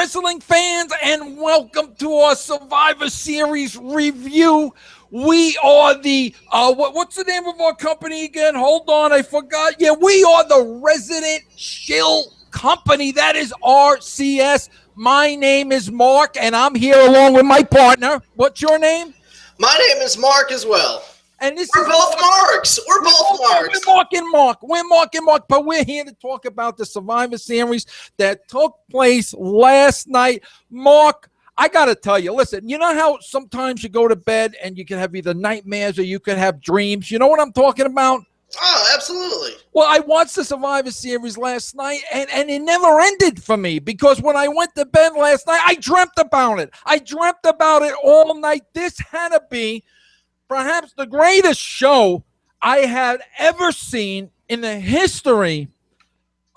wrestling fans, and welcome to our Survivor Series review. We are the, what's the name of our company again? Hold on, I forgot. Yeah, we are the Resident Shill Company. That is RCS. My name is Mark, and I'm here along with my partner. What's your name? My name is Mark as well. And we're both Marks. We're both Marks. We're Mark and Mark. We're Mark and Mark. But we're here to talk about the Survivor Series that took place last night. Mark, I got to tell you, listen, you know how sometimes you go to bed and you can have either nightmares or you can have dreams? You know what I'm talking about? Oh, absolutely. Well, I watched the Survivor Series last night, and it never ended for me because when I went to bed last night, I dreamt about it. I dreamt about it all night. This had to be perhaps the greatest show I had ever seen in the history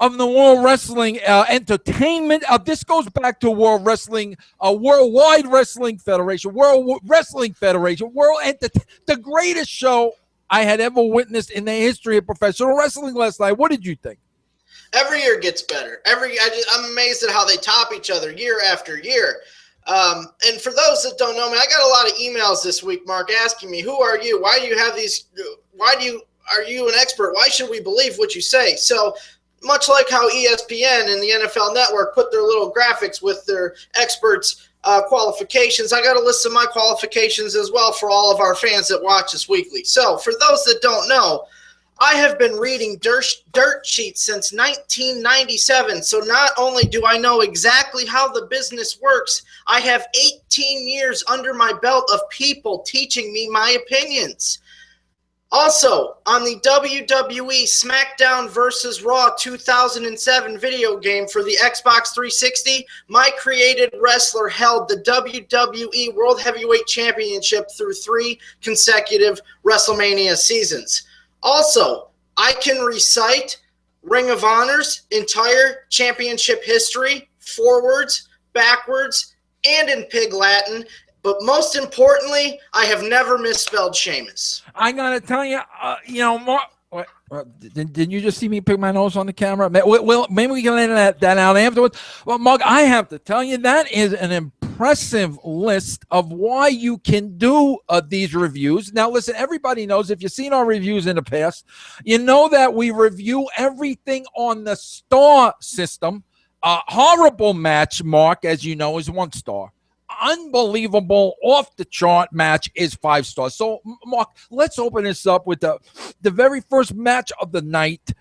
of the World Wrestling Entertainment. This goes back to World Wrestling, Worldwide Wrestling Federation, World Wrestling Federation, the greatest show I had ever witnessed in the history of professional wrestling last night. What did you think? Every year gets better. I'm amazed at how they top each other year after year. And for those that don't know me, I got a lot of emails this week, Mark, asking me, who are you? Why do you have these? Are you an expert? Why should we believe what you say? So much like how ESPN and the NFL Network put their little graphics with their experts' qualifications, I got a list of my qualifications as well for all of our fans that watch us weekly. So for those that don't know, I have been reading dirt sheets since 1997, so not only do I know exactly how the business works, I have 18 years under my belt of people teaching me my opinions. Also, on the WWE SmackDown vs. Raw 2007 video game for the Xbox 360, my created wrestler held the WWE World Heavyweight Championship through 3 consecutive WrestleMania seasons. Also, I can recite Ring of Honor's entire championship history, forwards, backwards, and in Pig Latin. But most importantly, I have never misspelled Sheamus. I got to tell you, Mark, did you just see me pick my nose on the camera? Well, maybe we can let that out afterwards. Well, Mark, I have to tell you, that is an impressive list of why you can do these reviews. Now, listen, everybody knows, if you've seen our reviews in the past, you know that we review everything on the star system. Horrible match, Mark, as you know, is 1 star. Unbelievable, off-the-chart match is 5 stars. So, Mark, let's open this up with the very first match of the night.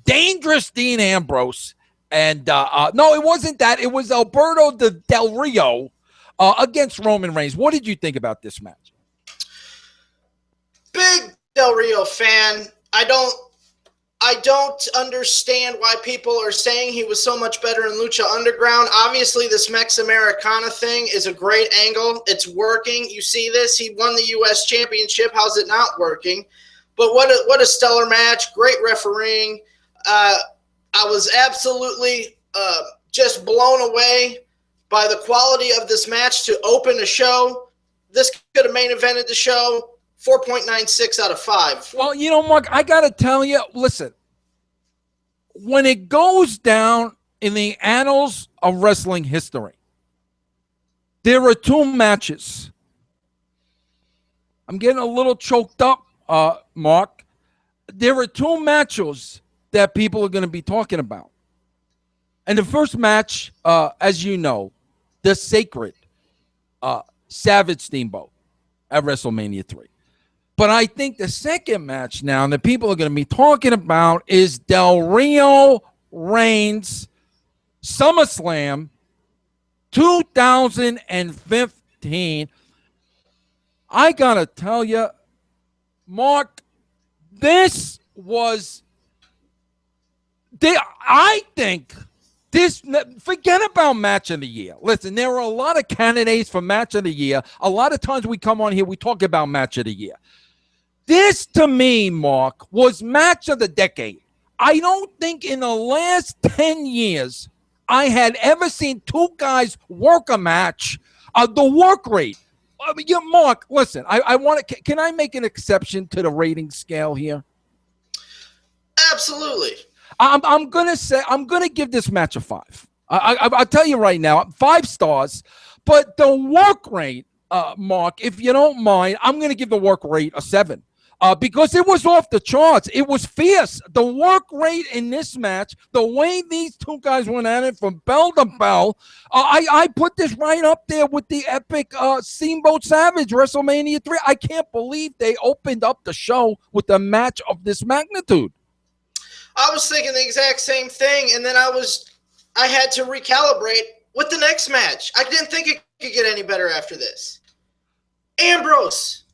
Dangerous Dean Ambrose. And, no, it wasn't that. It was Alberto Del Rio against Roman Reigns. What did you think about this match? Big Del Rio fan. I don't understand why people are saying he was so much better in Lucha Underground. Obviously, this Mex Americana thing is a great angle. It's working. You see this. He won the U.S. Championship. How's it not working? But what a stellar match. Great refereeing. I was absolutely just blown away by the quality of this match to open a show. This could have main evented the show. 4.96 out of 5. Well, Mark, I got to tell you, listen, when it goes down in the annals of wrestling history, there are 2 matches. I'm getting a little choked up, Mark. There are 2 matches that people are going to be talking about. And the first match, as you know, the sacred Savage Steamboat at WrestleMania 3. But I think the second match now that people are going to be talking about is Del Rio Reigns SummerSlam 2015. I got to tell you, Mark, this was, I think, forget about match of the year. Listen, there are a lot of candidates for match of the year. A lot of times we come on here, we talk about match of the year. This, to me, Mark, was match of the decade. I don't think in the last 10 years I had ever seen 2 guys work a match. The work rate. Mark, listen, I want to. Can I make an exception to the rating scale here? Absolutely. I'm gonna give this match a 5. I'll tell you right now, 5 stars. But the work rate, Mark, if you don't mind, I'm going to give the work rate a 7. Because it was off the charts. It was fierce. The work rate in this match, the way these two guys went at it from bell to bell, I put this right up there with the epic Steamboat Savage WrestleMania 3. I can't believe they opened up the show with a match of this magnitude. I was thinking the exact same thing, and then I had to recalibrate with the next match. I didn't think it could get any better after this. Ambrose,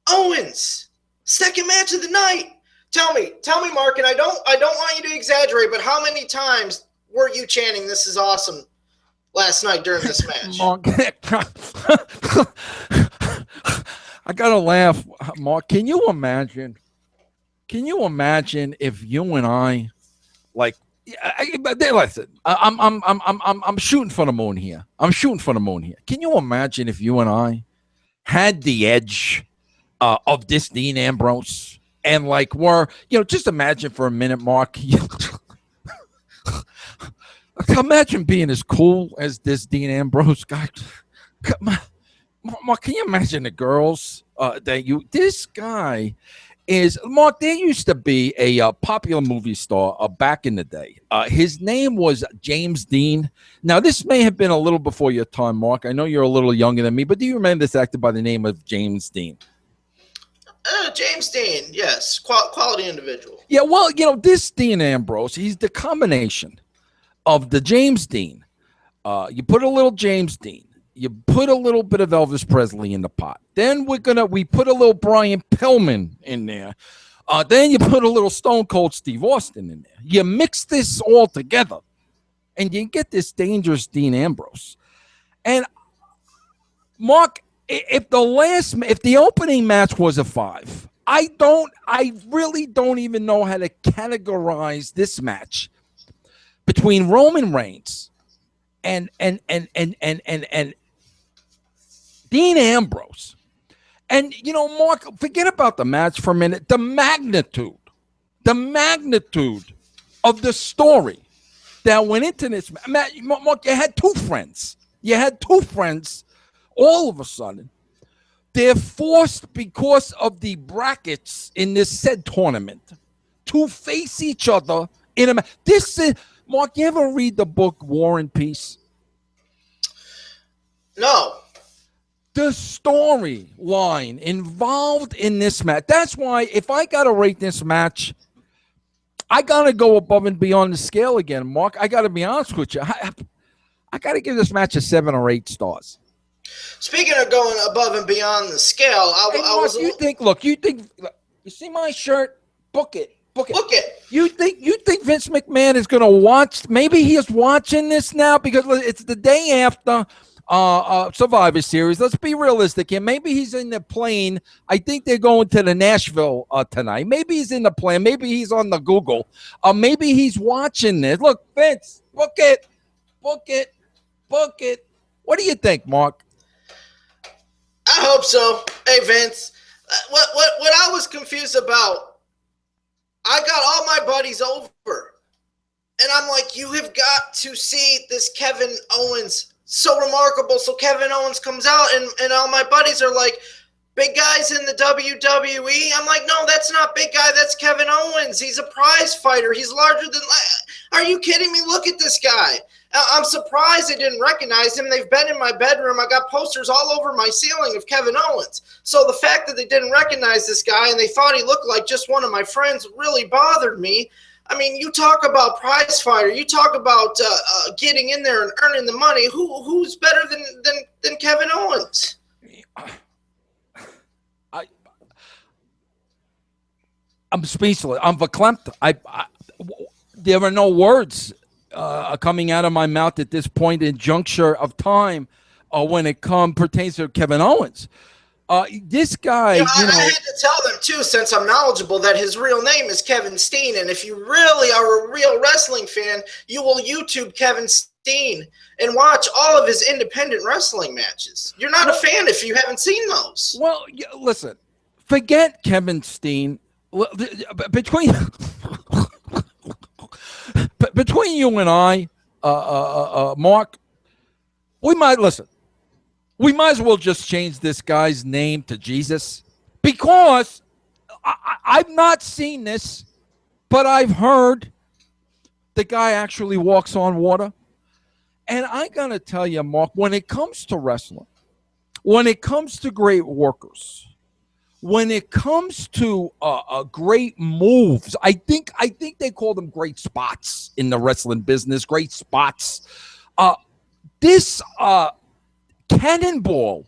Owens. Second match of the night. Tell me, Mark, and I don't want you to exaggerate, but how many times were you chanting "This is awesome" last night during this match? Mark, I gotta laugh, Mark. Can you imagine if you and I, like, listen, I'm shooting for the moon here. Can you imagine if you and I had the edge of this Dean Ambrose, and like just imagine for a minute, Mark. Imagine being as cool as this Dean Ambrose guy. Mark, can you imagine the girls this guy is, Mark, there used to be a popular movie star back in the day. His name was James Dean. Now, this may have been a little before your time, Mark. I know you're a little younger than me, but do you remember this actor by the name of James Dean? James Dean, yes. Quality individual. Yeah, well, this Dean Ambrose, he's the combination of the James Dean. You put a little James Dean. You put a little bit of Elvis Presley in the pot. Then we put a little Brian Pillman in there. Then you put a little Stone Cold Steve Austin in there. You mix this all together, and you get this dangerous Dean Ambrose. And Mark, if the opening match was a 5, I really don't even know how to categorize this match between Roman Reigns and Dean Ambrose. And Mark, forget about the match for a minute. The magnitude of the story that went into this match. Mark, you had two friends. All of a sudden, they're forced, because of the brackets in this said tournament, to face each other in a match. This is, Mark, you ever read the book War and Peace? No. The storyline involved in this match. That's why if I got to rate this match, I got to go above and beyond the scale again, Mark. I got to be honest with you. I got to give this match a 7 or 8 stars. Speaking of going above and beyond the scale, you see my shirt? Book it. You think Vince McMahon is going to watch? Maybe he is watching this now because it's the day after Survivor Series. Let's be realistic here. Maybe he's in the plane. I think they're going to the Nashville tonight. Maybe he's in the plane. Maybe he's on the Google. Maybe he's watching this. Look, Vince, book it. What do you think, Mark? I hope so. Hey, Vince, what I was confused about, I got all my buddies over, and I'm like, you have got to see this Kevin Owens, so remarkable. So Kevin Owens comes out, and all my buddies are like, big guys in the WWE. I'm like, no, that's not big guy. That's Kevin Owens. He's a prize fighter. He's larger than – are you kidding me? Look at this guy. I'm surprised they didn't recognize him. They've been in my bedroom. I got posters all over my ceiling of Kevin Owens. So the fact that they didn't recognize this guy and they thought he looked like just one of my friends really bothered me. I mean, you talk about prize fighter. You talk about getting in there and earning the money. Who's better than Kevin Owens? I'm speechless. I'm verklempt. There are no words coming out of my mouth at this point in juncture of time when it pertains to Kevin Owens. This guy, I had to tell them too, since I'm knowledgeable, that his real name is Kevin Steen. And if you really are a real wrestling fan, you will YouTube Kevin Steen and watch all of his independent wrestling matches. You're not a fan if you haven't seen those. Well, listen, forget Kevin Steen. Between you and I, Mark, we might listen. We might as well just change this guy's name to Jesus, because I've not seen this, but I've heard the guy actually walks on water. And I got to tell you, Mark, when it comes to wrestling, when it comes to great workers, when it comes to great moves, I think they call them great spots in the wrestling business, great spots. This cannonball,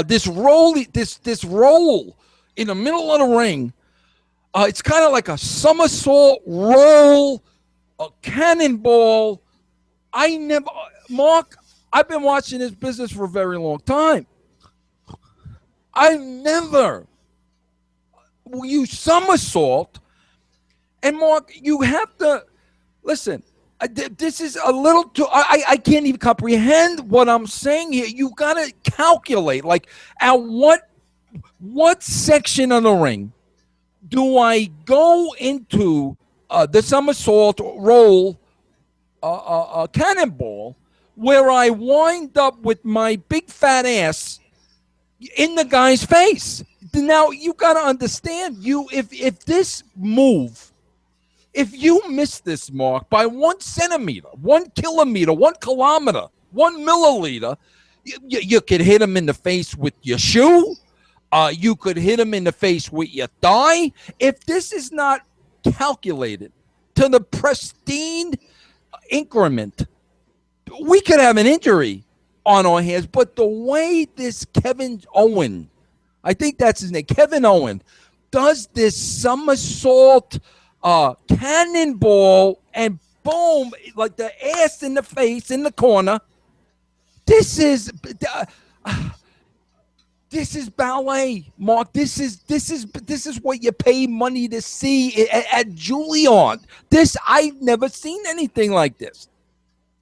this roll in the middle of the ring, it's kind of like a somersault roll, a cannonball. Mark, I've been watching this business for a very long time. I've never used somersault. And Mark, you have to listen. This is a little too. I can't even comprehend what I'm saying here. You got to calculate, like, at what section of the ring do I go into the somersault roll, cannonball, where I wind up with my big fat ass in the guy's face? Now you got to understand, if this move, if you miss this, Mark, by 1 centimeter, 1 kilometer, 1 kilometer, 1 milliliter, you could hit him in the face with your shoe. You could hit him in the face with your thigh. If this is not calculated to the pristine increment, we could have an injury on our hands. But the way this Kevin Owen, I think that's his name, Kevin Owen, does this somersault cannonball and boom, like the ass in the face in the corner. This is ballet, Mark. This is what you pay money to see at Juilliard. I've never seen anything like this.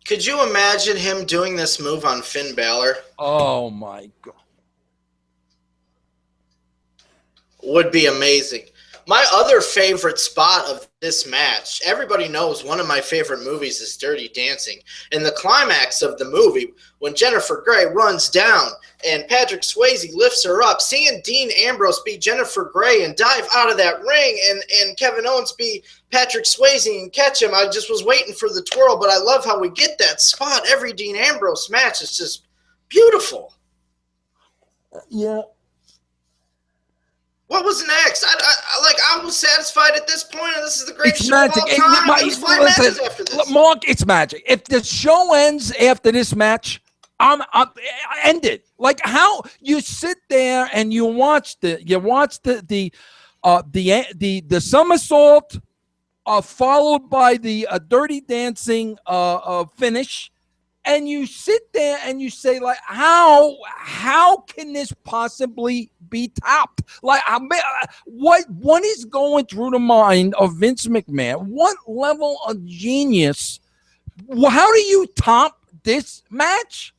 Could you imagine him doing this move on Finn Balor? Oh my God. Would be amazing. My other favorite spot of this match, everybody knows one of my favorite movies is Dirty Dancing. And the climax of the movie, when Jennifer Grey runs down and Patrick Swayze lifts her up, seeing Dean Ambrose beat Jennifer Grey and dive out of that ring, and Kevin Owens beat Patrick Swayze and catch him. I just was waiting for the twirl, but I love how we get that spot. Every Dean Ambrose match is just beautiful. Yeah. What was next? I was satisfied at this point, and this is the greatest show magic. of all time. There's 5 matches after this. Mark, it's magic. If the show ends after this match, I'm end it. Like, how you sit there and you watch the somersault, followed by the Dirty Dancing finish. And you sit there and you say, like, how can this possibly be topped? Like, what is going through the mind of Vince McMahon? What level of genius? How do you top this match?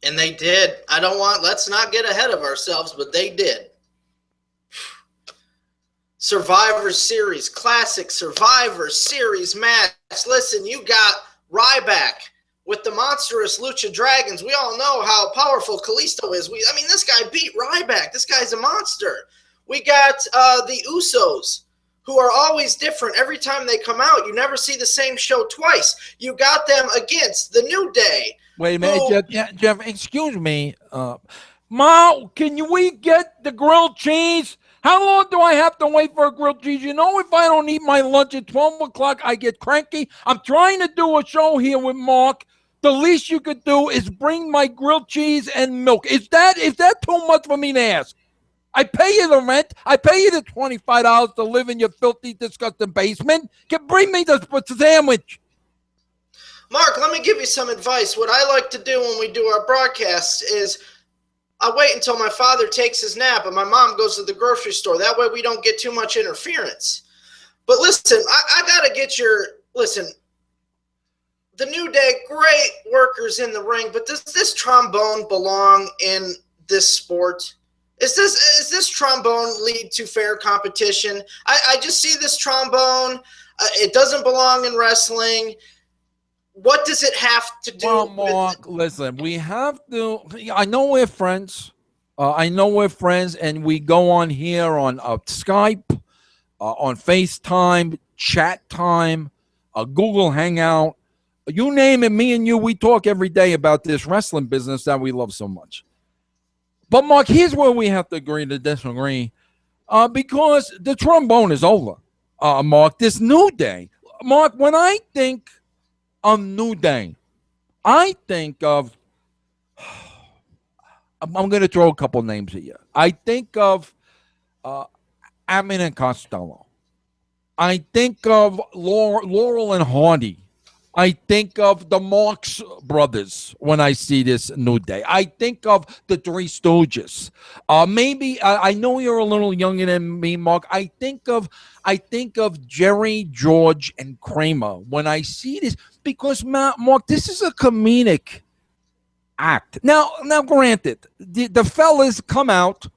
And they did. Let's not get ahead of ourselves, but they did. Survivor Series, classic Survivor Series match. Listen, you got Ryback with the monstrous Lucha Dragons. We all know how powerful Kalisto is. This guy beat Ryback. This guy's a monster. We got the Usos, who are always different. Every time they come out, you never see the same show twice. You got them against the New Day. Wait a minute, Jeff, excuse me. Ma, can we get the grilled cheese? How long do I have to wait for a grilled cheese? You know, if I don't eat my lunch at 12 o'clock, I get cranky. I'm trying to do a show here with Mark. The least you could do is bring my grilled cheese and milk. Is that too much for me to ask? I pay you the rent. I pay you the $25 to live in your filthy, disgusting basement. Bring me the sandwich. Mark, let me give you some advice. What I like to do when we do our broadcasts is I wait until my father takes his nap and my mom goes to the grocery store. That way we don't get too much interference. But listen, I got to get listen, the New Day, great workers in the ring, but does this trombone belong in this sport? Is this trombone lead to fair competition? I just see this trombone. It doesn't belong in wrestling. what does it have to do Well, Mark, listen, we have to. I know we're friends. And we go on here on Skype, on FaceTime, chat time, Google Hangout. You name it, me and you, we talk every day about this wrestling business that we love so much. But, Mark, here's where we have to agree to disagree. Because the trombone is over, Mark. This New Day. Mark, when I think of New Day, I think of, I'm going to throw a couple names at you. I think of Amin and Costello. I think of Laurel and Hardy. I think of the Marx Brothers when I see this New Day. I think of the Three Stooges. Maybe I know you're a little younger than me, Mark. I think of Jerry, George, and Kramer when I see this, because Mark, this is a comedic act. Now, granted, the fellas come out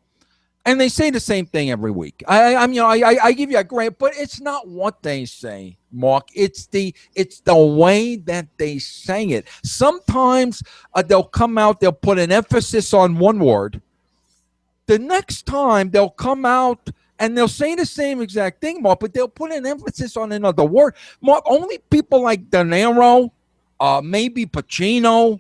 and they say the same thing every week. I give you a grant, but it's not what they say, Mark. It's the way that they say it. Sometimes they'll come out, they'll put an emphasis on one word. The next time they'll come out and they'll say the same exact thing, Mark, but they'll put an emphasis on another word. Mark, only people like De Niro, maybe Pacino,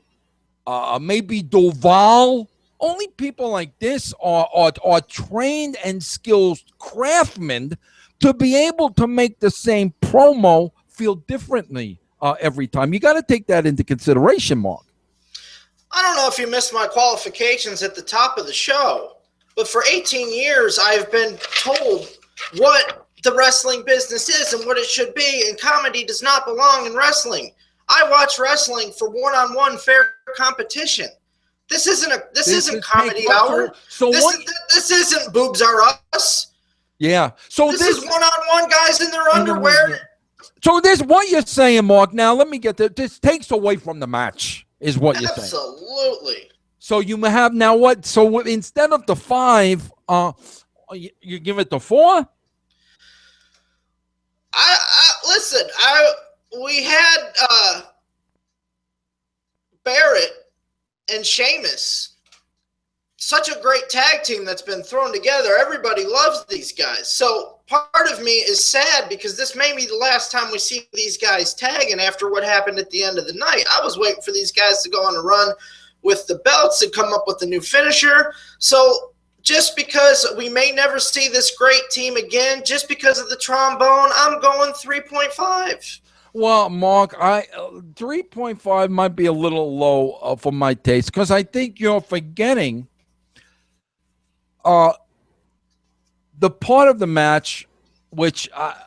maybe Duval. Only people like this are trained and skilled craftsmen to be able to make the same promo feel differently every time. You got to take that into consideration, Mark. I don't know if you missed my qualifications at the top of the show, but for 18 years, I've been told what the wrestling business is and what it should be, and comedy does not belong in wrestling. I watch wrestling for one-on-one fair competition. This isn't comedy hour. This isn't Boobs Are Us. Yeah. So this is one-on-one guys in their underwear. So this what you're saying, Mark. Now let me get this takes away from the match, is what you're saying. Absolutely. So you have now what? So instead of the 5, you give it the 4? Listen. We had Barrett and Sheamus, such a great tag team that's been thrown together. Everybody loves these guys. So part of me is sad because this may be the last time we see these guys tagging after what happened at the end of the night. I was waiting for these guys to go on a run with the belts and come up with a new finisher. So just because we may never see this great team again, just because of the trombone, I'm going 3.5. Well, Mark, 3.5 might be a little low for my taste, because I think you're forgetting the part of the match which Mark,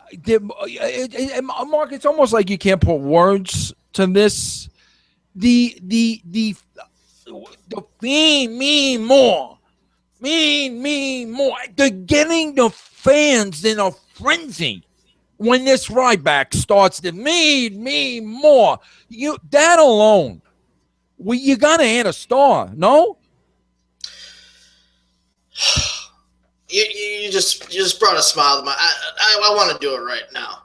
it's almost like you can't put words to this. The me more. They're getting the fans in a frenzy. When this Ryback starts to need me more, that alone, you got to add a star, no? You just brought a smile to my. I want to do it right now.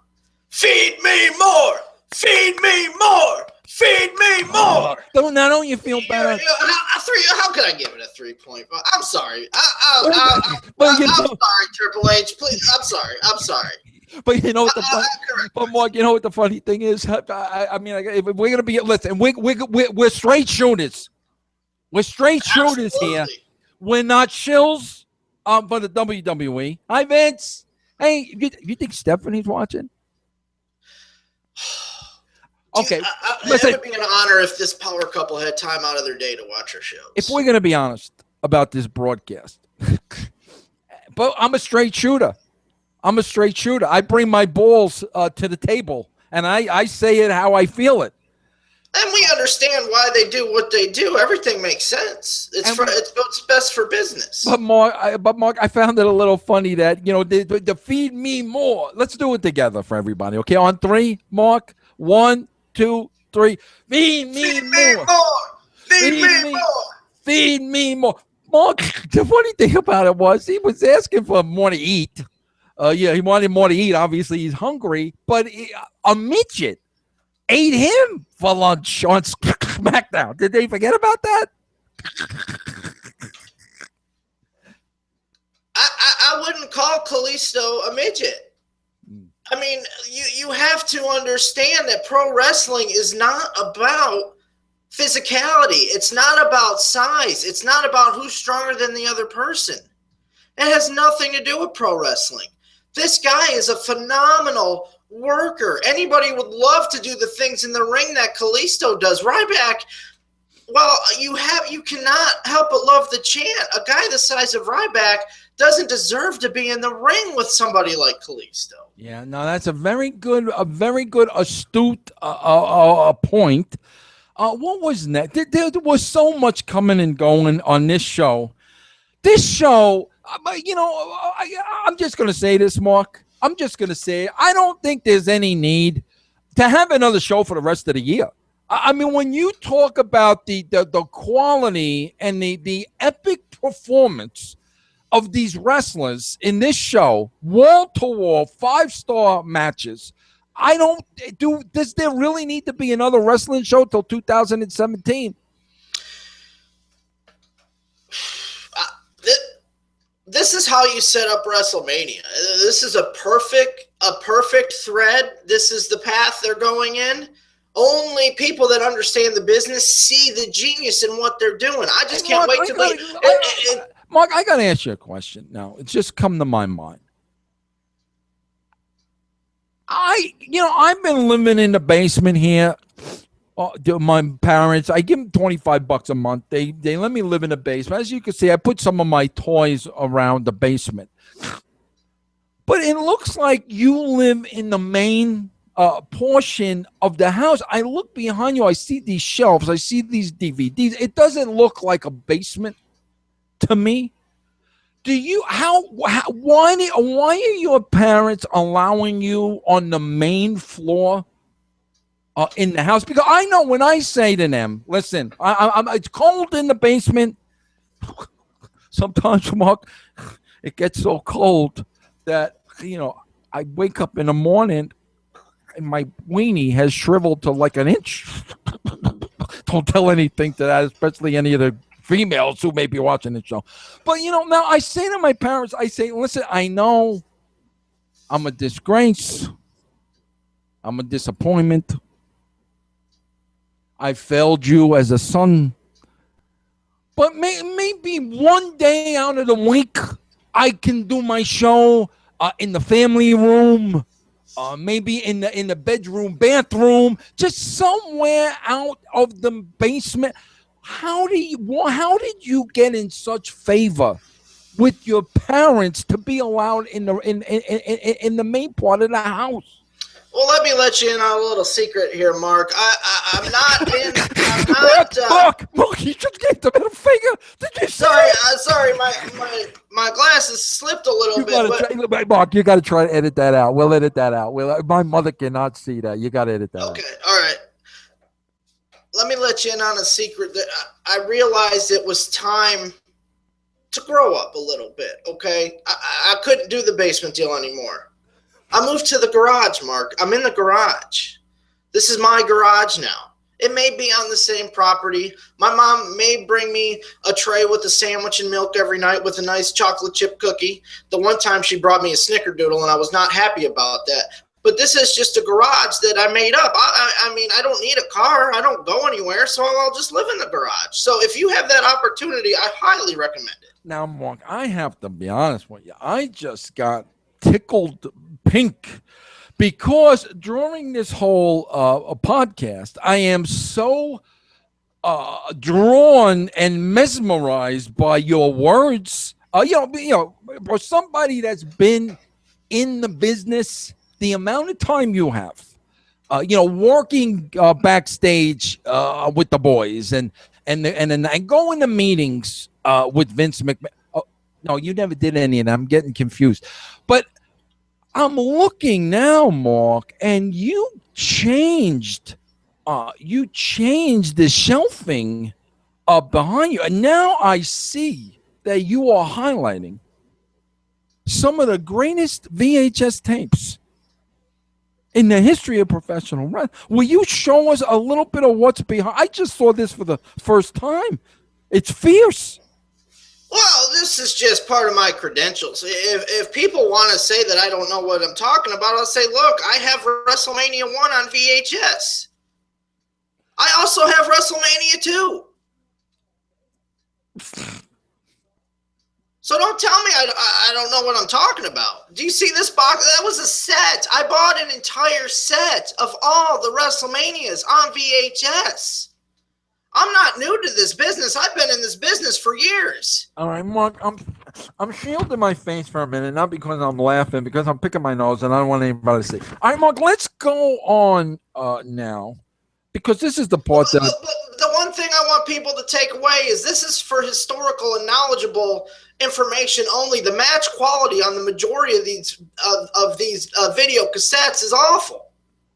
Feed me more. Feed me more. Feed me more. Don't you feel better? How could I give it a 3.5? I'm sorry. I'm sorry, Triple H. Please, I'm sorry. But you know what the but Mark, you know what the funny thing is? I mean, if we're gonna be we're straight shooters. We're straight shooters here. We're not shills for the WWE. Hi, Vince. Hey, you think Stephanie's watching? Okay, it would be an honor if this power couple had time out of their day to watch our shows. If we're gonna be honest about this broadcast, but I'm a straight shooter. I bring my balls to the table, and I say it how I feel it. And we understand why they do what they do. Everything makes sense. It's what's best for business. But Mark, I found it a little funny that the feed me more. Let's do it together for everybody. Okay, on 3, Mark. 1, 2, 3. Feed me more. Feed me more. Mark, the funny thing about it was he was asking for more to eat. He wanted more to eat. Obviously, he's hungry. But a midget ate him for lunch on SmackDown. Did they forget about that? I wouldn't call Kalisto a midget. I mean, you have to understand that pro wrestling is not about physicality. It's not about size. It's not about who's stronger than the other person. It has nothing to do with pro wrestling. This guy is a phenomenal worker. Anybody would love to do the things in the ring that Kalisto does. Ryback, well, you cannot help but love the chant. A guy the size of Ryback doesn't deserve to be in the ring with somebody like Kalisto. Yeah, no, that's a very good, astute point. What was that? There was so much coming and going on this show. This show, I'm just going to say this, Mark. I'm just going to say I don't think there's any need to have another show for the rest of the year. I mean, when you talk about the quality and the epic performance of these wrestlers in this show, wall-to-wall, 5-star matches, does there really need to be another wrestling show till 2017? This is how you set up WrestleMania. This is a perfect thread. This is the path they're going in. Only people that understand the business see the genius in what they're doing. I just can't wait to Mark, I got to ask you a question now. It's just come to my mind. I've been living in the basement here. My parents, I give them $25 a month. They let me live in the basement. As you can see, I put some of my toys around the basement. But it looks like you live in the main portion of the house. I look behind you. I see these shelves. I see these DVDs. It doesn't look like a basement to me. Why are your parents allowing you on the main floor in the house? Because I know when I say to them, listen, it's cold in the basement. Sometimes, Mark, it gets so cold that, I wake up in the morning and my weenie has shriveled to like an inch. Don't tell anything to that, especially any of the females who may be watching the show. But, now I say to my parents, I say, listen, I know I'm a disgrace. I'm a disappointment. I failed you as a son. But maybe one day out of the week, I can do my show in the family room, maybe in the bedroom, bathroom, just somewhere out of the basement. How did you get in such favor with your parents to be allowed in the main part of the house? Well, let you in on a little secret here, Mark. I'm not in. Mark, you just gave them a finger. Did you? Sorry, my glasses slipped a little bit. Mark, you got to try to edit that out. We'll edit that out. My mother cannot see that. You got to edit that out. Okay, all right. Let me let you in on a secret that I realized it was time to grow up a little bit, okay? I couldn't do the basement deal anymore. I moved to the garage, Mark. I'm in the garage. This is my garage now. It may be on the same property. My mom may bring me a tray with a sandwich and milk every night with a nice chocolate chip cookie. The one time she brought me a snickerdoodle, and I was not happy about that. But this is just a garage that I made up. I mean, I don't need a car. I don't go anywhere, so I'll just live in the garage. So if you have that opportunity, I highly recommend it. Now, Mark, I have to be honest with you. I just got tickled pink because during this whole podcast, I am so drawn and mesmerized by your words. For somebody that's been in the business, the amount of time you have, working backstage with the boys and going to meetings with Vince McMahon. Oh, no, you never did any of that. I'm getting confused. But I'm looking now, Mark, and you changed the shelving behind you. And now I see that you are highlighting some of the greatest VHS tapes in the history of professional wrestling. Will you show us a little bit of what's behind? I just saw this for the first time. It's fierce. Well, this is just part of my credentials. If people want to say that I don't know what I'm talking about, I'll say, look, I have WrestleMania 1 on VHS. I also have WrestleMania 2. So don't tell me I don't know what I'm talking about. Do you see this box? That was a set. I bought an entire set of all the WrestleManias on VHS. I'm not new to this business. I've been in this business for years. All right, Mark, I'm shielding my face for a minute, not because I'm laughing, because I'm picking my nose and I don't want anybody to see. All right, Mark, let's go on now, because this is the part but the one thing I want people to take away is this is for historical and knowledgeable information only. The match quality on the majority of these video cassettes is awful.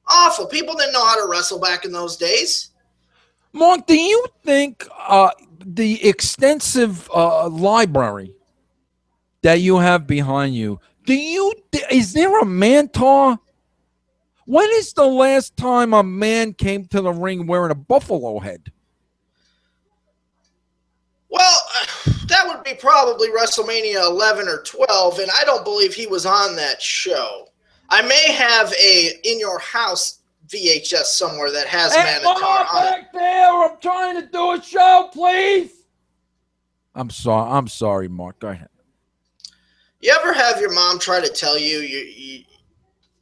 Awful. People didn't know how to wrestle back in those days. Mark, do you think the extensive library that you have behind you, is there a Mantar? When is the last time a man came to the ring wearing a buffalo head? Well, that would be probably WrestleMania 11 or 12, and I don't believe he was on that show. I may have a In Your House VHS somewhere that has Mantar on it. There, I'm trying to do a show, please. I'm sorry, Mark. Go ahead. You ever have your mom try to tell you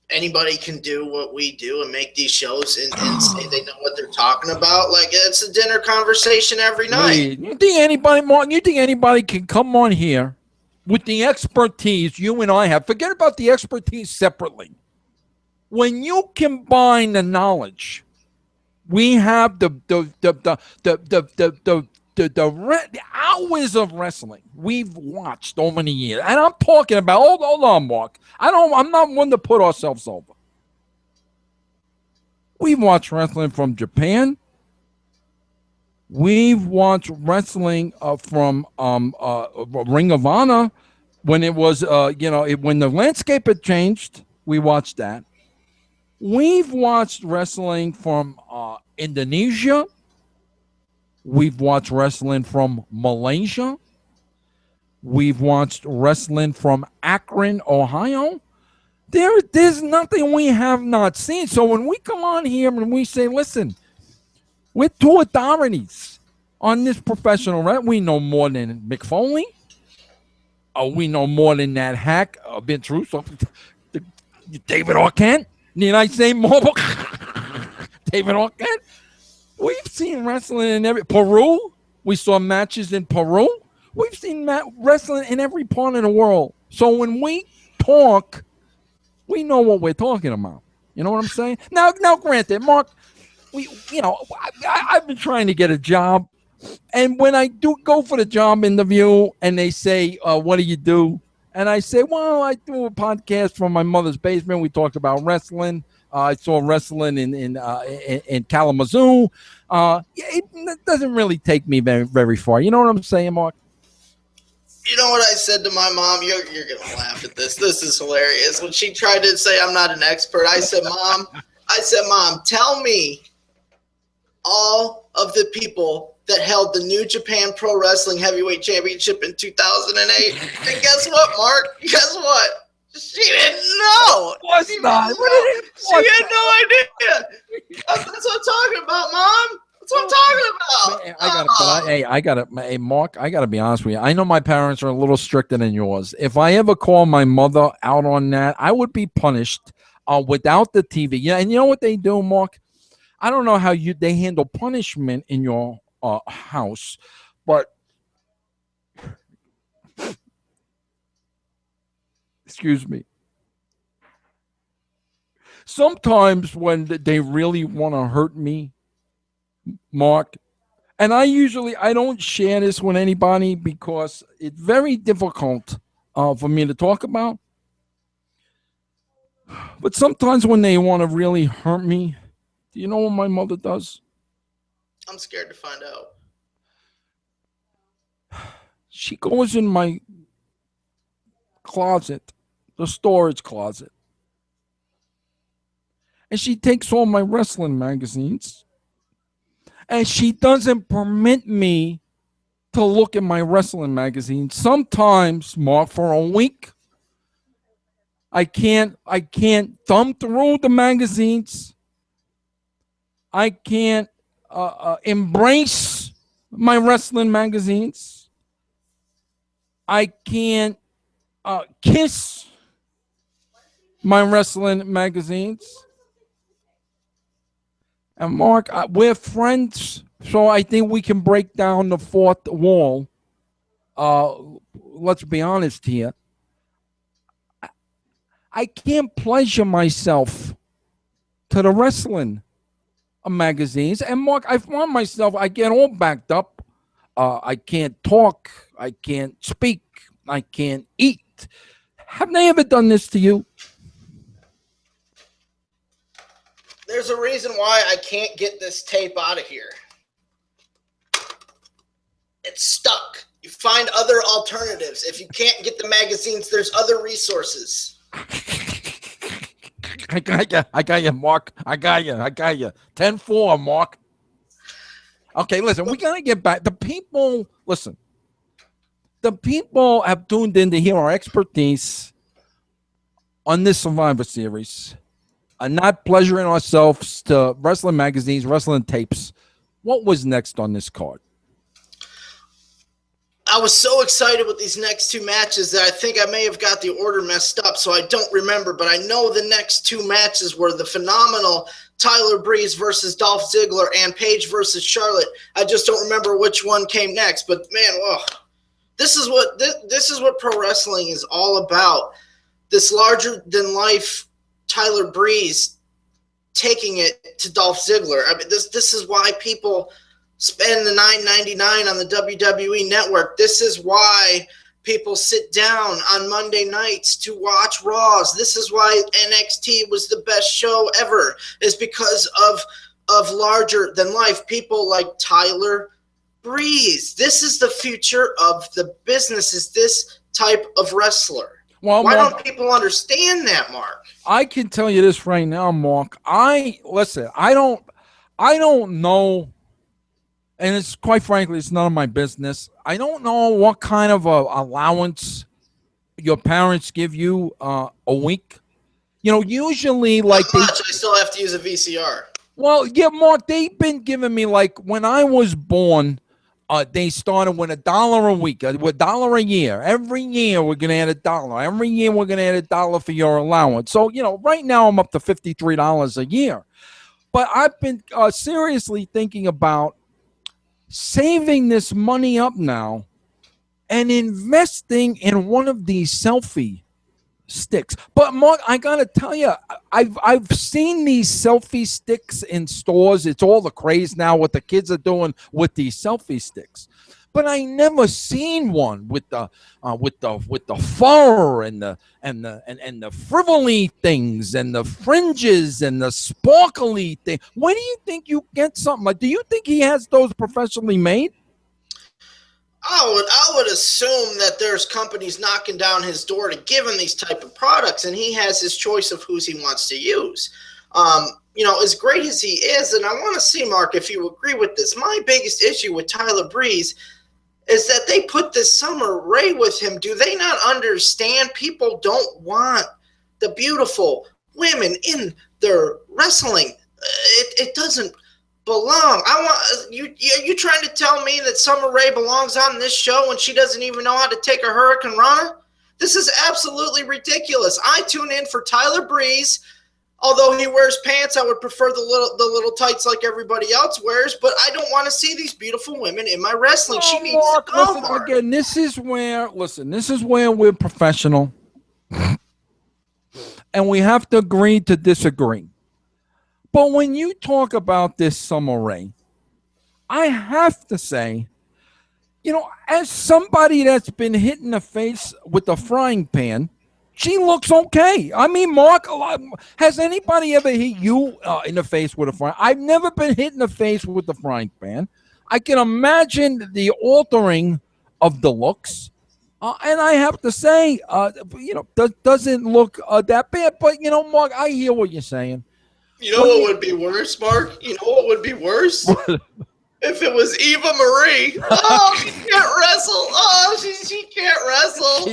anybody can do what we do and make these shows and say they know what they're talking about? Like, it's a dinner conversation every night. You think anybody, Martin, you think anybody can come on here with the expertise you and I have? Forget about the expertise separately. When you combine the knowledge, we have the hours of wrestling we've watched so many years, and I'm talking about. Hold on, Mark. I'm not one to put ourselves over. We've watched wrestling from Japan. We've watched wrestling from Ring of Honor when it was when the landscape had changed. We watched that. We've watched wrestling from Indonesia. We've watched wrestling from Malaysia. We've watched wrestling from Akron, Ohio. There's nothing we have not seen. So when we come on here and we say, listen, we're two authorities on this professional, right? We know more than Mick Foley. We know more than that hack, Vince Russo, David Arquette. Need I say more? David Arquette. We've seen wrestling in Peru. We saw matches in Peru. We've seen wrestling in every part of the world. So when we talk, we know what we're talking about. You know what I'm saying? Now, granted, Mark, I've been trying to get a job, and when I do go for the job interview, and they say, "What do you do?" And I say, well, I do a podcast from my mother's basement. We talk about wrestling. I saw wrestling in Kalamazoo. It doesn't really take me very, very far. You know what I'm saying, Mark? You know what I said to my mom? You're going to laugh at this. This is hilarious. When she tried to say I'm not an expert, I said, Mom, tell me all of the people that held the New Japan Pro Wrestling Heavyweight Championship in 2008. And guess what, Mark? Guess what? She didn't know. She had no idea. That's what I'm talking about, Mom. That's what I'm talking about. Mark, I got to be honest with you. I know my parents are a little stricter than yours. If I ever call my mother out on that, I would be punished without the TV. Yeah, and you know what they do, Mark? I don't know how they handle punishment in your house, but excuse me. Sometimes when they really want to hurt me, Mark, and I don't share this with anybody because it's very difficult for me to talk about. But sometimes when they want to really hurt me, do you know what my mother does? I'm scared to find out. She goes in my closet, the storage closet, and she takes all my wrestling magazines, and she doesn't permit me to look at my wrestling magazines. Sometimes, Mark, for a week, I can't thumb through the magazines. I can't embrace my wrestling magazines. I can't kiss my wrestling magazines. And Mark, we're friends, so I think we can break down the fourth wall. Let's be honest here. I can't pleasure myself to the wrestling magazines. And Mark, I find myself, I get all backed up. I can't talk. I can't speak. I can't eat. Have they ever done this to you? There's a reason why I can't get this tape out of here. It's stuck. You find other alternatives. If you can't get the magazines, there's other resources. I got you, Mark. I got you. 10-4, Mark. Okay, listen, we got to get back. The people have tuned in to hear our expertise on this Survivor Series. Not pleasuring ourselves to wrestling magazines, wrestling tapes. What was next on this card? I was so excited with these next two matches that I think I may have got the order messed up, so I don't remember. But I know the next two matches were the phenomenal Tyler Breeze versus Dolph Ziggler and Paige versus Charlotte. I just don't remember which one came next. But man, this is what pro wrestling is all about. This larger than life Tyler Breeze taking it to Dolph Ziggler. I mean, this is why people spend the $9.99 on the WWE Network. This is why people sit down on Monday nights to watch Raws. This is why NXT was the best show ever, is because of larger than life people like Tyler Breeze. This is the future of the business, is this type of wrestler. Well, why Mark, don't people understand that, Mark? I can tell you this right now, Mark. I don't know, and it's quite frankly, it's none of my business. I don't know what kind of allowance your parents give you a week. You know, usually like I still have to use a VCR. Well, yeah, Mark, they've been giving me, like, when I was born, they started with $1 a week, $1 a year. Every year we're going to add $1. Every year we're going to add $1 for your allowance. So, you know, right now I'm up to $53 a year. But I've been seriously thinking about saving this money up now and investing in one of these selfie sticks. But Mark, I gotta tell you, I've seen these selfie sticks in stores. It's all the craze now, what the kids are doing with these selfie sticks. But I never seen one with the fur and the frivolly things and the fringes and the sparkly thing. When do you think you get something like? Do you think he has those professionally made? I would assume that there's companies knocking down his door to give him these type of products, and he has his choice of whose he wants to use. You know, as great as he is, and I want to see, Mark, if you agree with this, my biggest issue with Tyler Breeze is that they put this Summer Rae with him. Do they not understand people don't want the beautiful women in their wrestling? It doesn't belong. I want you trying to tell me that Summer Rae belongs on this show when she doesn't even know how to take a Hurricane Rana? This is absolutely ridiculous. I tune in for Tyler Breeze. Although he wears pants, I would prefer the little tights like everybody else wears, but I don't want to see these beautiful women in my wrestling. She needs to go, Mark. Again, this is where we're professional. And we have to agree to disagree. But when you talk about this Summer Rae, I have to say, you know, as somebody that's been hit in the face with a frying pan, she looks okay. I mean, Mark, has anybody ever hit you in the face with a frying? I've never been hit in the face with the frying pan. I can imagine the altering of the looks. And I have to say, you know, doesn't look that bad. But, you know, Mark, I hear what you're saying. You know what would be worse, Mark? You know what would be worse? If it was Eva Marie. Oh, she can't wrestle. Oh, she can't wrestle.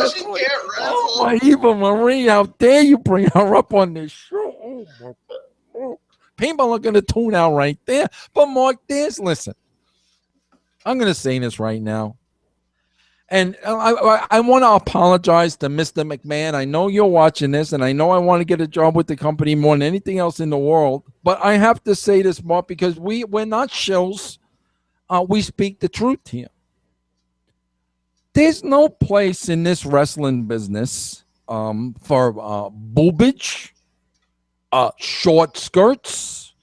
She can't wrestle. Oh, my Eva Marie, how dare you bring her up on this show? Oh. People are going to tune out right there. But Mark, listen, I'm going to say this right now. And I want to apologize to Mr. McMahon. I know you're watching this, and I know I want to get a job with the company more than anything else in the world. But I have to say this, Mark, because we're not shills. We speak the truth here. There's no place in this wrestling business for boobage, short skirts,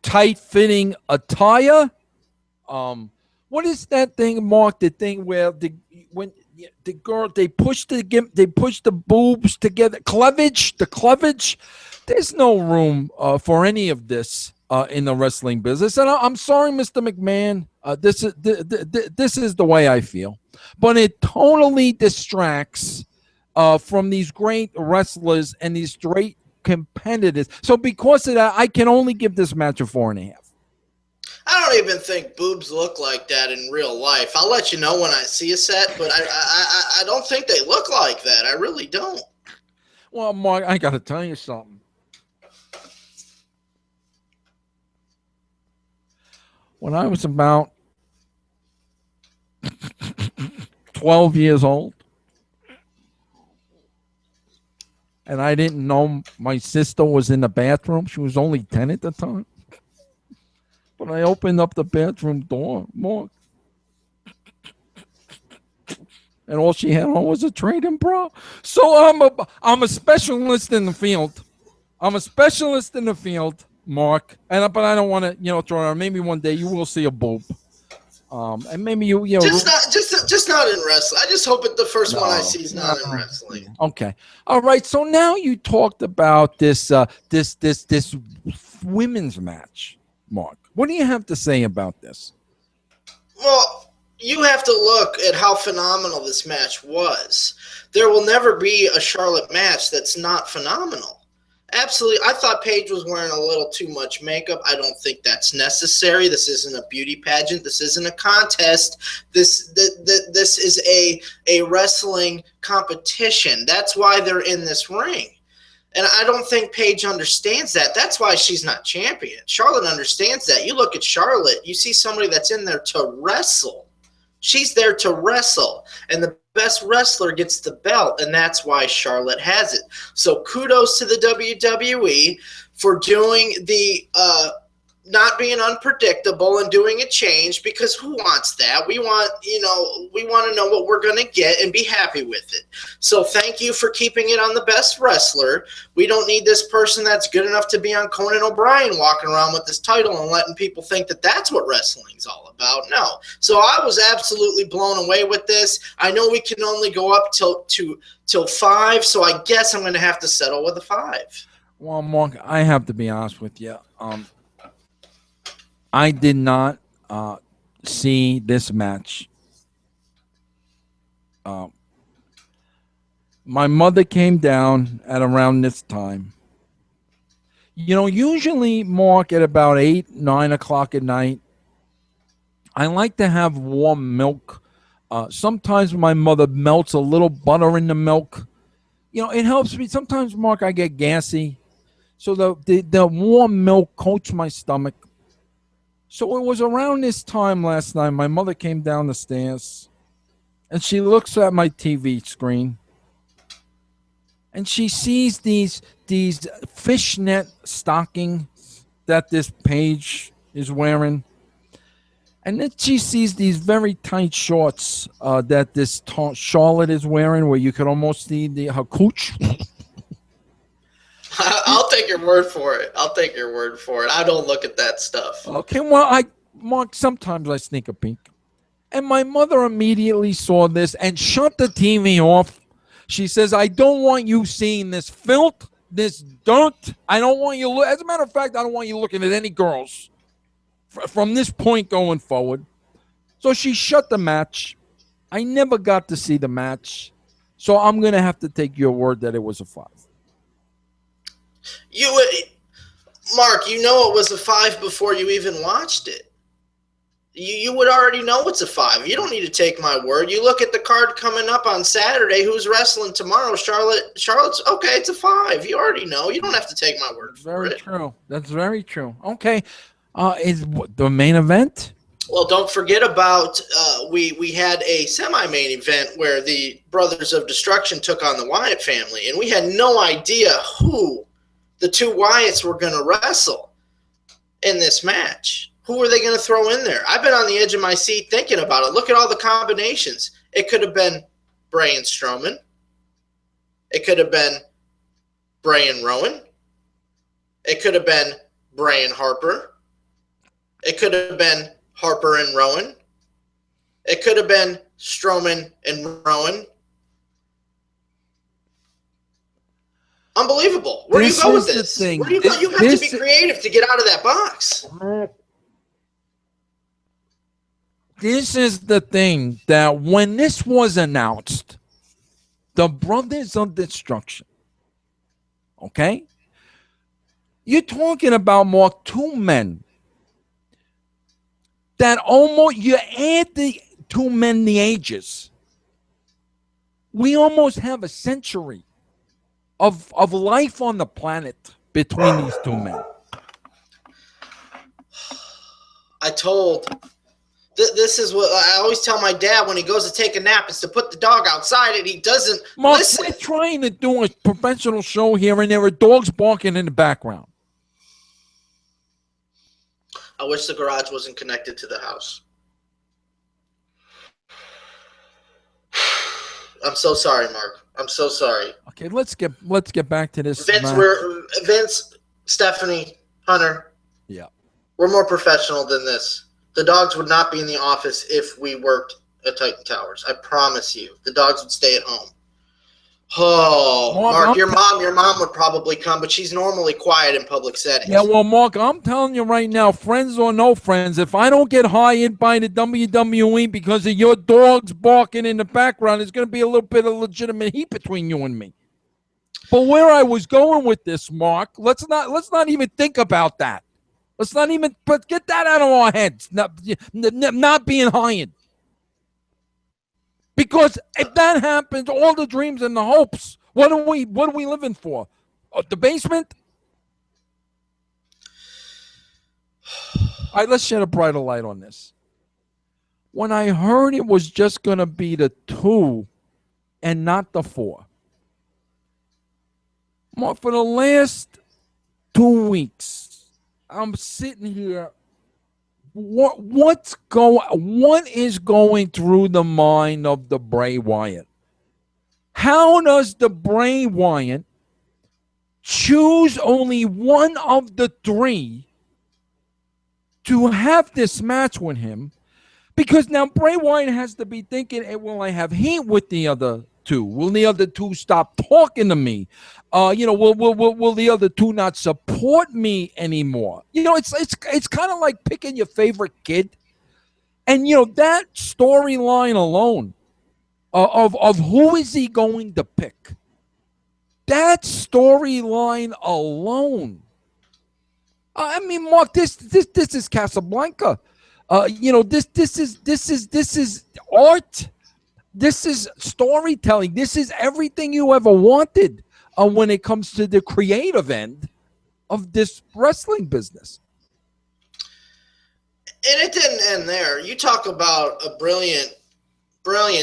tight-fitting attire. What is that thing, Mark? The thing where when the girl they push the boobs together, the cleavage. There's no room for any of this in the wrestling business. And I'm sorry, Mr. McMahon. This is the way I feel, but it totally distracts from these great wrestlers and these great competitors. So because of that, I can only give this match a 4.5. I don't even think boobs look like that in real life. I'll let you know when I see a set, but I don't think they look like that. I really don't. Well, Mark, I got to tell you something. When I was about 12 years old, and I didn't know my sister was in the bathroom. She was only 10 at the time. But I opened up the bathroom door, Mark, and all she had on was a trading bra. So I'm a specialist in the field. I'm a specialist in the field, Mark. But I don't want to, throw it out. Maybe one day you will see a boob. And maybe you just not in wrestling. I just hope the first one I see is not in wrestling. Okay, all right. So now you talked about this women's match, Mark. What do you have to say about this? Well, you have to look at how phenomenal this match was. There will never be a Charlotte match that's not phenomenal. Absolutely. I thought Paige was wearing a little too much makeup. I don't think that's necessary. This isn't a beauty pageant. This isn't a contest. This is a wrestling competition. That's why they're in this ring. And I don't think Paige understands that. That's why she's not champion. Charlotte understands that. You look at Charlotte, you see somebody that's in there to wrestle. She's there to wrestle. And the best wrestler gets the belt, and that's why Charlotte has it. So kudos to the WWE for doing the not being unpredictable and doing a change, because who wants that? We want to know what we're going to get and be happy with it. So thank you for keeping it on the best wrestler. We don't need this person that's good enough to be on Conan O'Brien walking around with this title and letting people think that that's what wrestling's all about. No. So I was absolutely blown away with this. I know we can only go up till 5, so I guess I'm going to have to settle with a 5. Well, Mark, I have to be honest with you. I did not see this match. My mother came down at around this time. Usually, Mark, at about 8, 9 o'clock at night, I like to have warm milk. Sometimes my mother melts a little butter in the milk. It helps me. Sometimes, Mark, I get gassy. So the warm milk coats my stomach. So it was around this time last night, my mother came down the stairs, and she looks at my TV screen, and she sees these fishnet stockings that this Paige is wearing, and then she sees these very tight shorts that this Charlotte is wearing, where you could almost see her cooch. I'll take your word for it. I don't look at that stuff. Okay, well, Mark, sometimes I sneak a peek. And my mother immediately saw this and shut the TV off. She says, I don't want you seeing this filth, this dirt. I don't want you, as a matter of fact, I don't want you looking at any girls from this point going forward. So she shut the match. I never got to see the match. So I'm going to have to take your word that it was a 5. Mark, you know it was a 5 before you even watched it. You would already know it's a 5. You don't need to take my word. You look at the card coming up on Saturday. Who's wrestling tomorrow? Charlotte's okay. It's a 5. You already know. You don't have to take my word for it. Very true. That's very true. Okay, is the main event? Well, don't forget about we had a semi-main event where the Brothers of Destruction took on the Wyatt family, and we had no idea who the two Wyatts were going to wrestle in this match. Who are they going to throw in there? I've been on the edge of my seat thinking about it. Look at all the combinations. It could have been Bray and Strowman. It could have been Bray and Rowan. It could have been Bray and Harper. It could have been Harper and Rowan. It could have been Strowman and Rowan. Unbelievable. Where do you go with this? Where do you go? You have to be creative to get out of that box. This is the thing that when this was announced, the Brothers of Destruction, okay? You're talking about, Mark, 2 men that almost, you add the 2 men the ages. We almost have a century of life on the planet between these 2 men. This is what I always tell my dad when he goes to take a nap, is to put the dog outside, and he doesn't listen. We're trying to do a professional show here, and there are dogs barking in the background. I wish the garage wasn't connected to the house. I'm so sorry, Mark. I'm so sorry. Okay, let's get back to this. Vince, Stephanie, Hunter. Yeah. We're more professional than this. The dogs would not be in the office if we worked at Titan Towers. I promise you. The dogs would stay at home. Oh, Mark, your mom would probably come, but she's normally quiet in public settings. Yeah, well, Mark, I'm telling you right now, friends or no friends, if I don't get hired by the WWE because of your dogs barking in the background, there's going to be a little bit of legitimate heat between you and me. But where I was going with this, Mark, let's not even think about that. Let's not even get that out of our heads. Not being hired. Because if that happens, all the dreams and the hopes, what are we living for? The basement? All right, let's shed a brighter light on this. When I heard it was just going to be the 2 and not the 4, for the last 2 weeks, I'm sitting here. What is going through the mind of the Bray Wyatt? How does the Bray Wyatt choose only one of the 3 to have this match with him? Because now Bray Wyatt has to be thinking, hey, will I have heat with the other 2? Will the other 2 stop talking to me? Will the other 2 not support me anymore? It's kind of like picking your favorite kid. And, that storyline alone of who is he going to pick? That storyline alone. I mean, Mark, this is Casablanca. This is art. This is storytelling. This is everything you ever wanted when it comes to the creative end of this wrestling business. And it didn't end there. You talk about a brilliant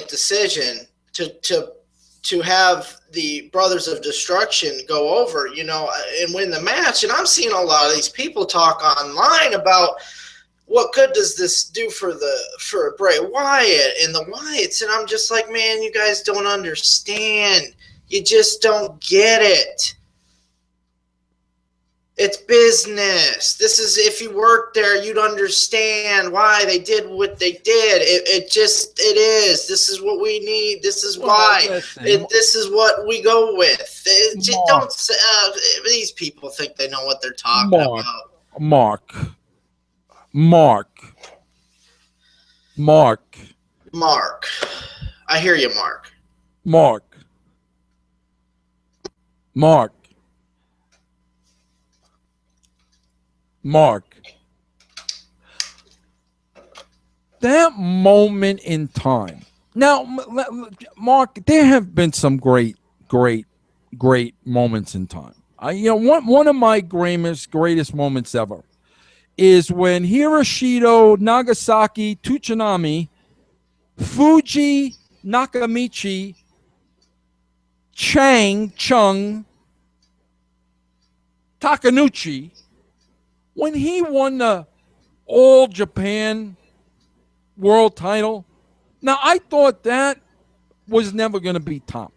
decision to have the Brothers of Destruction go over, and win the match. And I'm seeing a lot of these people talk online about what good does this do for Bray Wyatt and the Wyatts? And I'm just like, man, you guys don't understand. You just don't get it. It's business. This is, if you worked there, you'd understand why they did what they did. It is. This is what we need. This is why. This is what we go with. These people think they know what they're talking about. Mark. I hear you, Mark. Mark, that moment in time. Now, Mark, there have been some great moments in time. One of my greatest moments ever is when Hiroshito, Nagasaki, Tsunami, Fuji, Nakamichi, Chung, Takanuchi, when he won the All Japan World title. Now, I thought that was never going to be topped.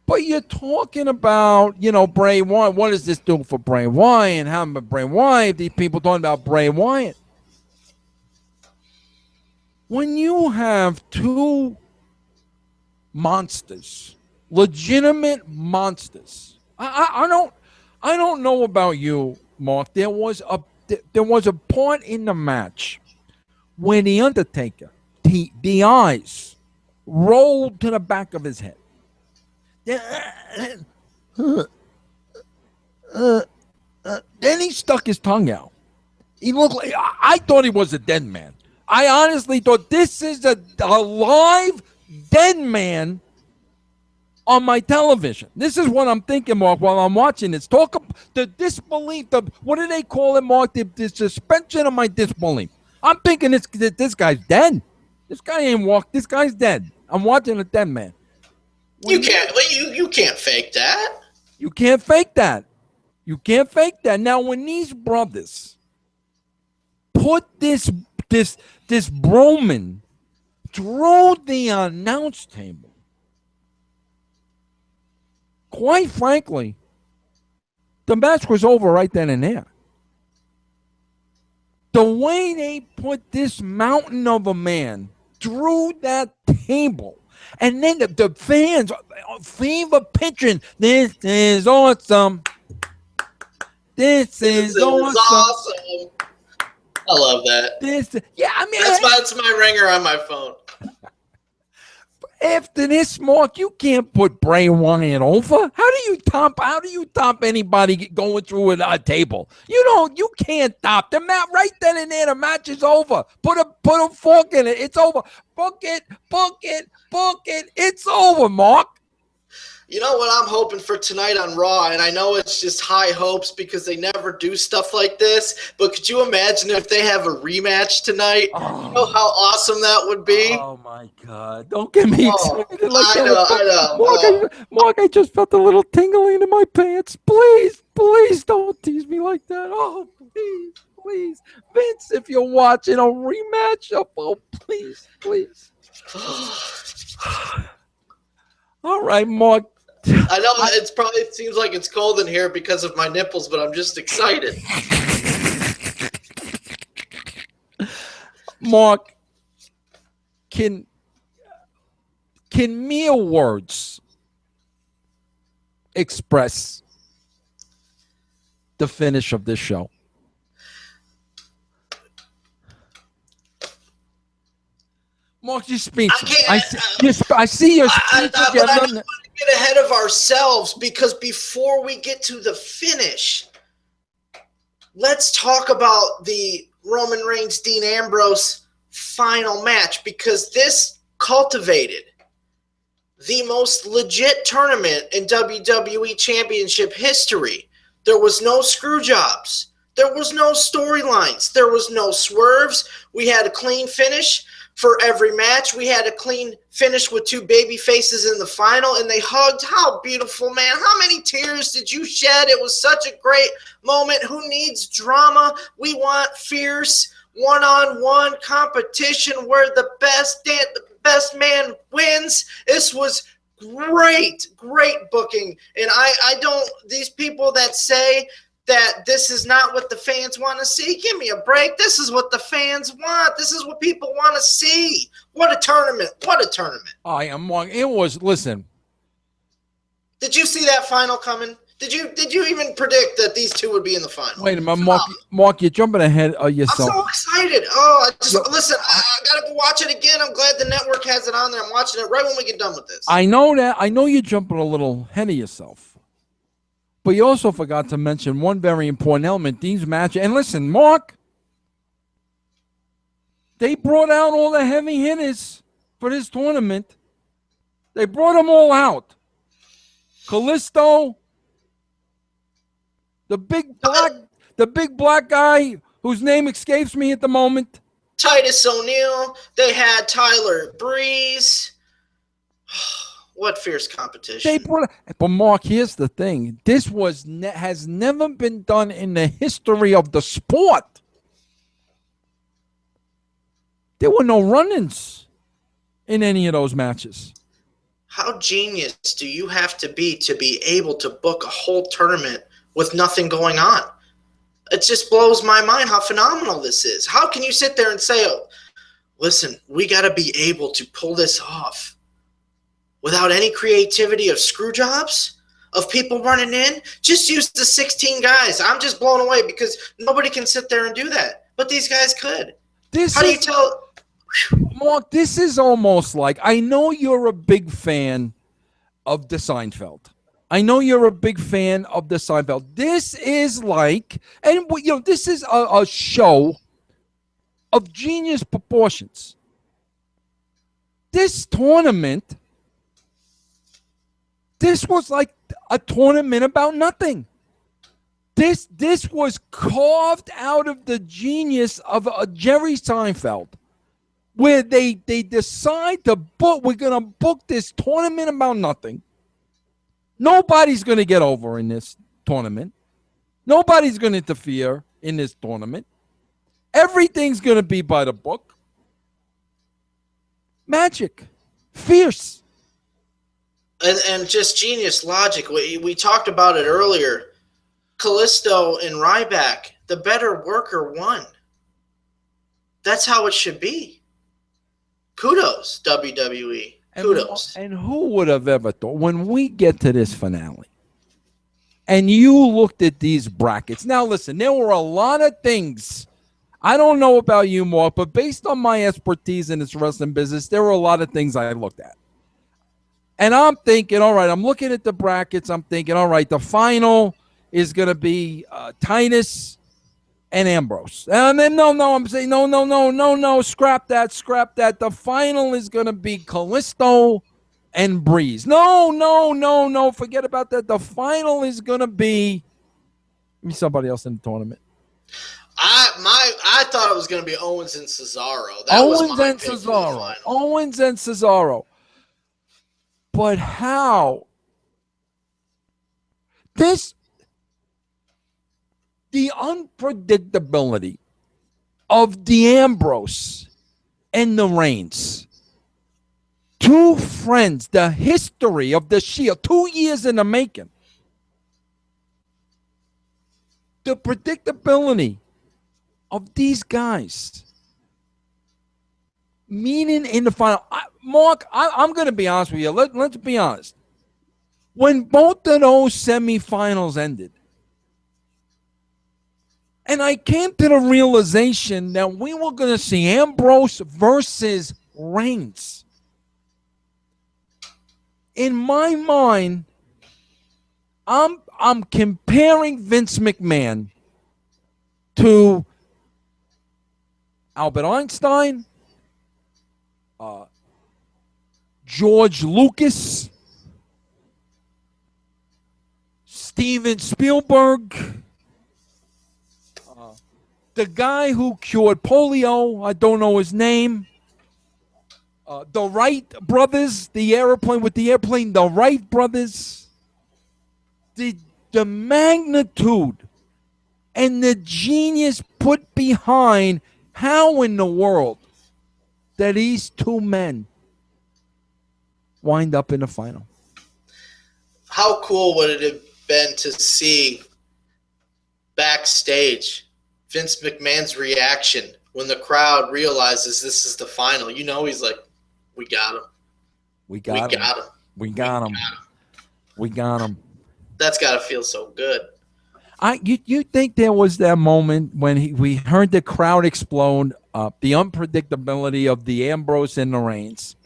But you're talking about, Bray Wyatt. What does this do for Bray Wyatt? And how about Bray Wyatt? These people talking about Bray Wyatt. When you have two monsters, legitimate monsters, I don't know about you, Mark. There was a part in the match when the Undertaker, the eyes rolled to the back of his head. Then he stuck his tongue out. He looked like, I thought he was a dead man. I honestly thought this is a live dead man on my television. This is what I'm thinking, Mark, while I'm watching this. Talk about the disbelief, what do they call it, Mark? The suspension of my disbelief. I'm thinking this guy's dead. This guy ain't walked. This guy's dead. I'm watching a dead man. You can't fake that. You can't fake that. You can't fake that. Now, when these brothers put this Broman through the announce table, quite frankly, the match was over right then and there. The way they put this mountain of a man through that table, and then the fans, fever pitching, this is awesome. This is awesome. I love that. That's my ringer on my phone. After this, Mark, you can't put Bray Wyatt over. How do you top anybody going through a table? You can't top the match right then and there. The match is over. Put a fork in it. It's over. Book it. It's over, Mark. You know what I'm hoping for tonight on Raw, and I know it's just high hopes because they never do stuff like this, but could you imagine if they have a rematch tonight? Oh. You know how awesome that would be? Oh, my God. Don't get me excited like that. I know. Mark, I just felt a little tingling in my pants. Please don't tease me like that. Oh, please. Vince, if you're watching a rematch, please. All right, Mark. I know it probably seems like it's cold in here because of my nipples, but I'm just excited. Mark, can mere words express the finish of this show? Mark, you're speechless. I see your speech. But I don't want to get ahead of ourselves because before we get to the finish, let's talk about the Roman Reigns, Dean Ambrose final match because this cultivated the most legit tournament in WWE Championship history. There was no screw jobs. There was no storylines. There was no swerves. We had a clean finish. For every match, we had a clean finish with two baby faces in the final, and they hugged. How beautiful, man. How many tears did you shed? It was such a great moment. Who needs drama? We want fierce one-on-one competition where the best man wins. This was great booking. And I don't, these people that say that this is not what the fans want to see. Give me a break. This is what the fans want. This is what people want to see. What a tournament. It was, listen. Did you see that final coming? Did you even predict that these two would be in the final? Wait a minute, Mark, you're jumping ahead of yourself. I'm so excited. Listen, I got to go watch it again. I'm glad the network has it on there. I'm watching it right when we get done with this. I know that. I know you're jumping a little ahead of yourself. But you also forgot to mention one very important element. These matches, and listen, Mark, they brought out all the heavy hitters for this tournament. They brought them all out. Kalisto, the big black guy whose name escapes me at the moment. Titus O'Neil. They had Tyler Breeze. What fierce competition. But Mark, here's the thing. This has never been done in the history of the sport. There were no run-ins in any of those matches. How genius do you have to be able to book a whole tournament with nothing going on? It just blows my mind how phenomenal this is. How can you sit there and say, oh, listen, we got to be able to pull this off without any creativity of screw jobs, of people running in? Just use the 16 guys. I'm just blown away because nobody can sit there and do that. But these guys could. How do you tell? Mark, this is almost like, I know you're a big fan of the Seinfeld. I know you're a big fan of the Seinfeld. This is like, and you know, this is a show of genius proportions. This tournament, this was like a tournament about nothing. This was carved out of the genius of Jerry Seinfeld, where they decide to book, we're going to book this tournament about nothing. Nobody's going to get over in this tournament. Nobody's going to interfere in this tournament. Everything's going to be by the book. Magic. Fierce. And just genius logic. We talked about it earlier. Kalisto and Ryback, the better worker won. That's how it should be. Kudos, WWE. Kudos. And who would have ever thought, when we get to this finale, and you looked at these brackets. Now, listen, there were a lot of things. I don't know about you, Mark, but based on my expertise in this wrestling business, there were a lot of things I looked at. And I'm thinking, all right, I'm looking at the brackets. I'm thinking, all right, the final is going to be Titus and Ambrose. And then, I'm saying, no, scrap that. The final is going to be Kalisto and Breeze. No, forget about that. The final is going to be somebody else in the tournament. I thought it was going to be Owens and Cesaro. Owens and Cesaro. But how? The unpredictability of the Ambrose and the Reigns. Two friends, the history of the Shield, 2 years in the making. The predictability of these guys. Meaning in the final. Mark, I'm going to be honest with you. Let's be honest. When both of those semifinals ended, and I came to the realization that we were going to see Ambrose versus Reigns. In my mind, I'm comparing Vince McMahon to Albert Einstein, George Lucas, Steven Spielberg, the guy who cured polio, I don't know his name, the Wright brothers, the Wright brothers, the magnitude and the genius put behind how in the world that these two men wind up in the final. How cool would it have been to see backstage Vince McMahon's reaction when the crowd realizes this is the final? You know, he's like, we got him. We got him. That's got to feel so good. You think there was that moment when we heard the crowd explode, the unpredictability of the Ambrose and the Reigns.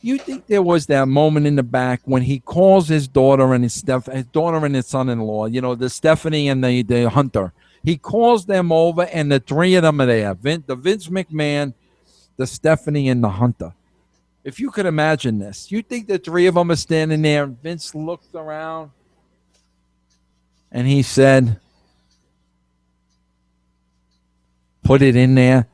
You think there was that moment in the back when he calls his daughter and his daughter and his son-in-law, the Stephanie and the Hunter. He calls them over, and the three of them are there. The Vince McMahon, the Stephanie, and the Hunter. If you could imagine this, you think the three of them are standing there, and Vince looked around, and he said, "Put it in there."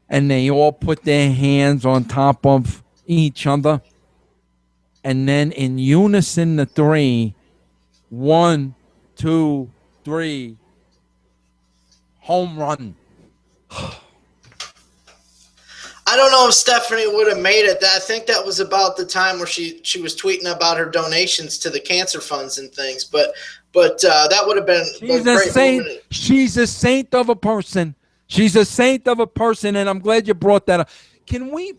And they all put their hands on top of each other. And then in unison, the three, 1, 2, 3, home run. I don't know if Stephanie would have made it. I think that was about the time where she was tweeting about her donations to the cancer funds and things. But that would have been a great saint. She's a saint of a person. She's a saint of a person, and I'm glad you brought that up. Can we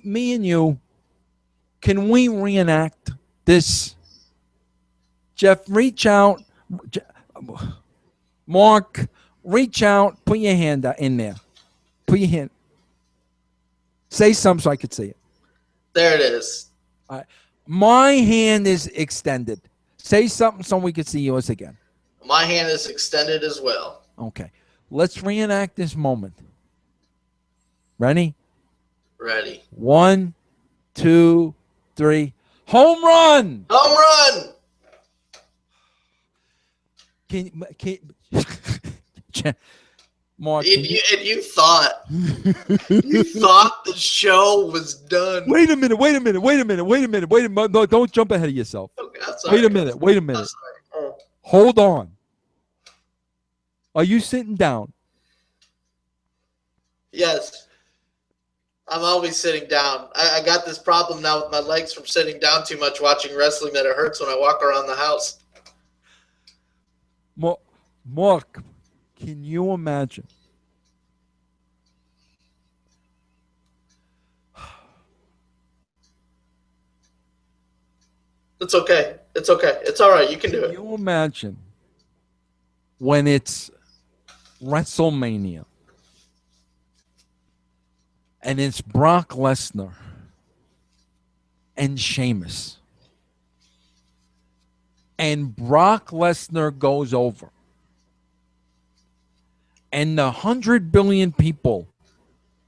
me and you, can we reenact this? Jeff, reach out. Mark, reach out. Put your hand in there. Put your hand. Say something so I could see it. There it is. All right. My hand is extended. Say something so we could see yours again. My hand is extended as well. Okay. Let's reenact this moment. Ready? Ready. 1, 2, 3. Home run! Home run! Mark, you thought the show was done. Wait a minute. No, don't jump ahead of yourself. Okay, wait a minute. Hold on. Are you sitting down? Yes. I'm always sitting down. I got this problem now with my legs from sitting down too much watching wrestling that it hurts when I walk around the house. Mark, can you imagine? It's okay. It's okay. It's all right. You can do it. Can you imagine when it's WrestleMania and it's Brock Lesnar and Sheamus, and Brock Lesnar goes over, and the 100 billion people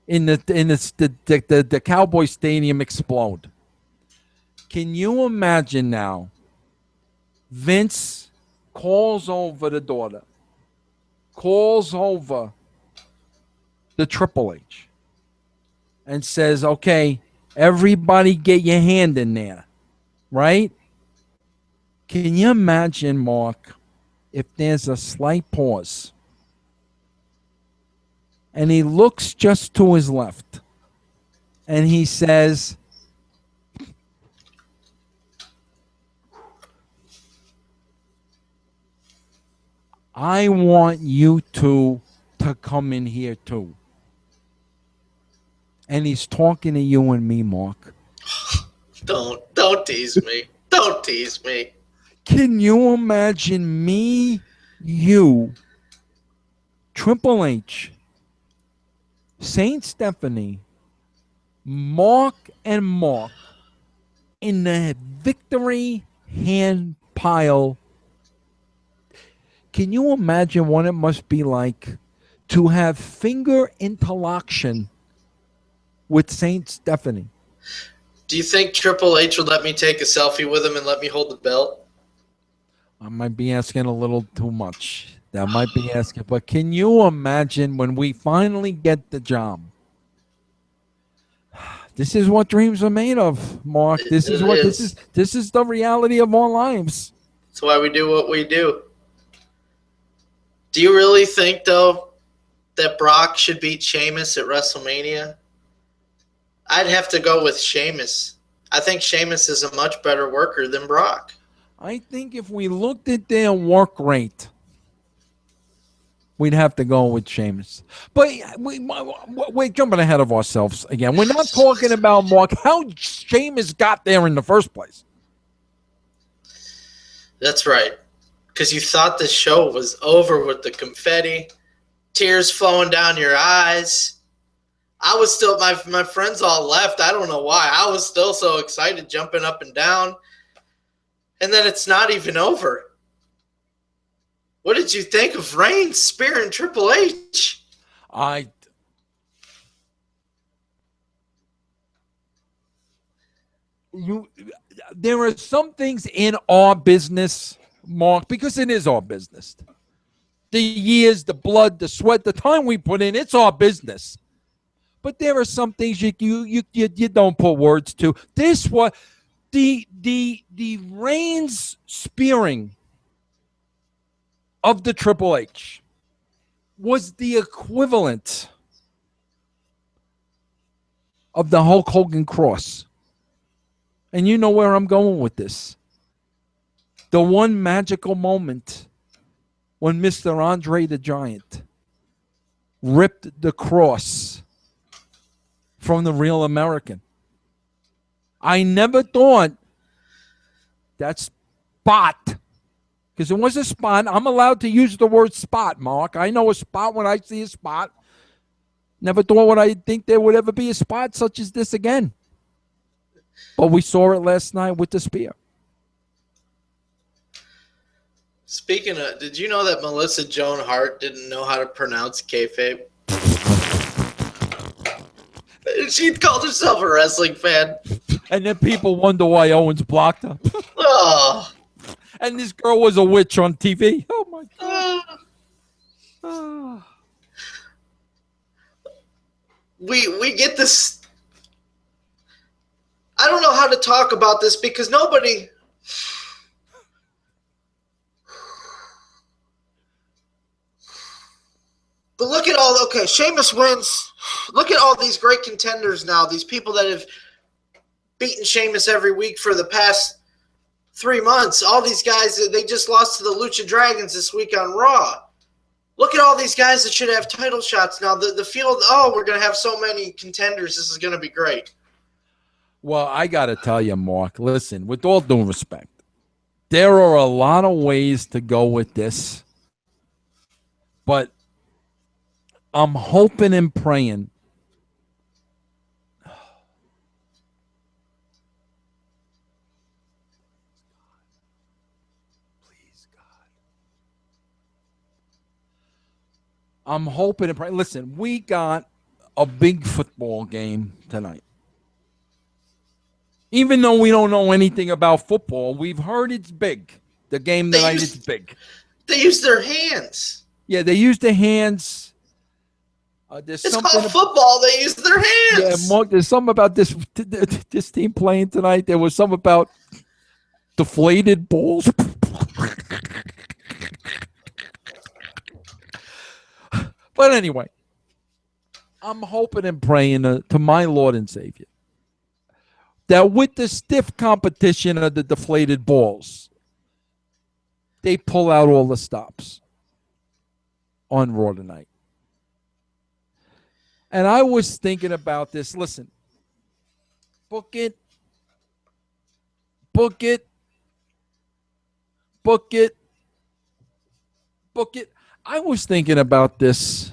in the Cowboy Stadium explode? Can you imagine now? Vince calls over the daughter, calls over the Triple H, and says, "Okay, everybody get your hand in there," right? Can you imagine, Mark, if there's a slight pause and he looks just to his left and he says, "I want you two to come in here too." And he's talking to you and me, Mark. Don't tease me. Don't tease me. Can you imagine me, you, Triple H, Saint Stephanie, Mark and Mark in the victory hand pile? Can you imagine what it must be like to have finger interlocution with Saint Stephanie? Do you think Triple H would let me take a selfie with him and let me hold the belt? I might be asking a little too much. That might be asking. But can you imagine when we finally get the job? This is what dreams are made of, Mark. This is the reality of our lives. That's why we do what we do. Do you really think, though, that Brock should beat Sheamus at WrestleMania? I'd have to go with Sheamus. I think Sheamus is a much better worker than Brock. I think if we looked at their work rate, we'd have to go with Sheamus. But we're jumping ahead of ourselves again. We're not talking about Mark, how Sheamus got there in the first place. That's right. Because you thought the show was over with the confetti, tears flowing down your eyes. I was still, my friends all left. I don't know why. I was still so excited, jumping up and down. And then it's not even over. What did you think of Reigns spearing Triple H? There are some things in our business, Mark, because it is our business. The years, the blood, the sweat, the time we put in, it's our business. But there are some things you don't put words to. This was the Reigns spearing of the Triple H was the equivalent of the Hulk Hogan cross. And you know where I'm going with this. The one magical moment when Mr. Andre the Giant ripped the cross from the Real American. I never thought that spot, because it was a spot. I'm allowed to use the word spot, Mark. I know a spot when I see a spot. Never thought would I think there would ever be a spot such as this again. But we saw it last night with the spear. Speaking of, did you know that Melissa Joan Hart didn't know how to pronounce kayfabe? She called herself a wrestling fan. And then people wonder why Owens blocked her. Oh. And this girl was a witch on TV. Oh, my God. Oh. We get this. I don't know how to talk about this because nobody. But look at all. Okay, Sheamus wins. Look at all these great contenders now. These people that have beaten Sheamus every week for the past 3 months. All these guys, they just lost to the Lucha Dragons this week on Raw. Look at all these guys that should have title shots now. The field, we're going to have so many contenders. This is going to be great. Well, I got to tell you, Mark, listen, with all due respect, there are a lot of ways to go with this. But I'm hoping and praying. Please, God. I'm hoping and praying. Listen, we got a big football game tonight. Even though we don't know anything about football, we've heard it's big. The game tonight is big. They use their hands. Yeah, they use their hands. It's called football. They use their hands. Yeah, Mark, there's something about this team playing tonight. There was something about deflated balls. But anyway, I'm hoping and praying to my Lord and Savior that with the stiff competition of the deflated balls, they pull out all the stops on Raw tonight. And I was thinking about this. Listen, book it. Book it. Book it. Book it. I was thinking about this,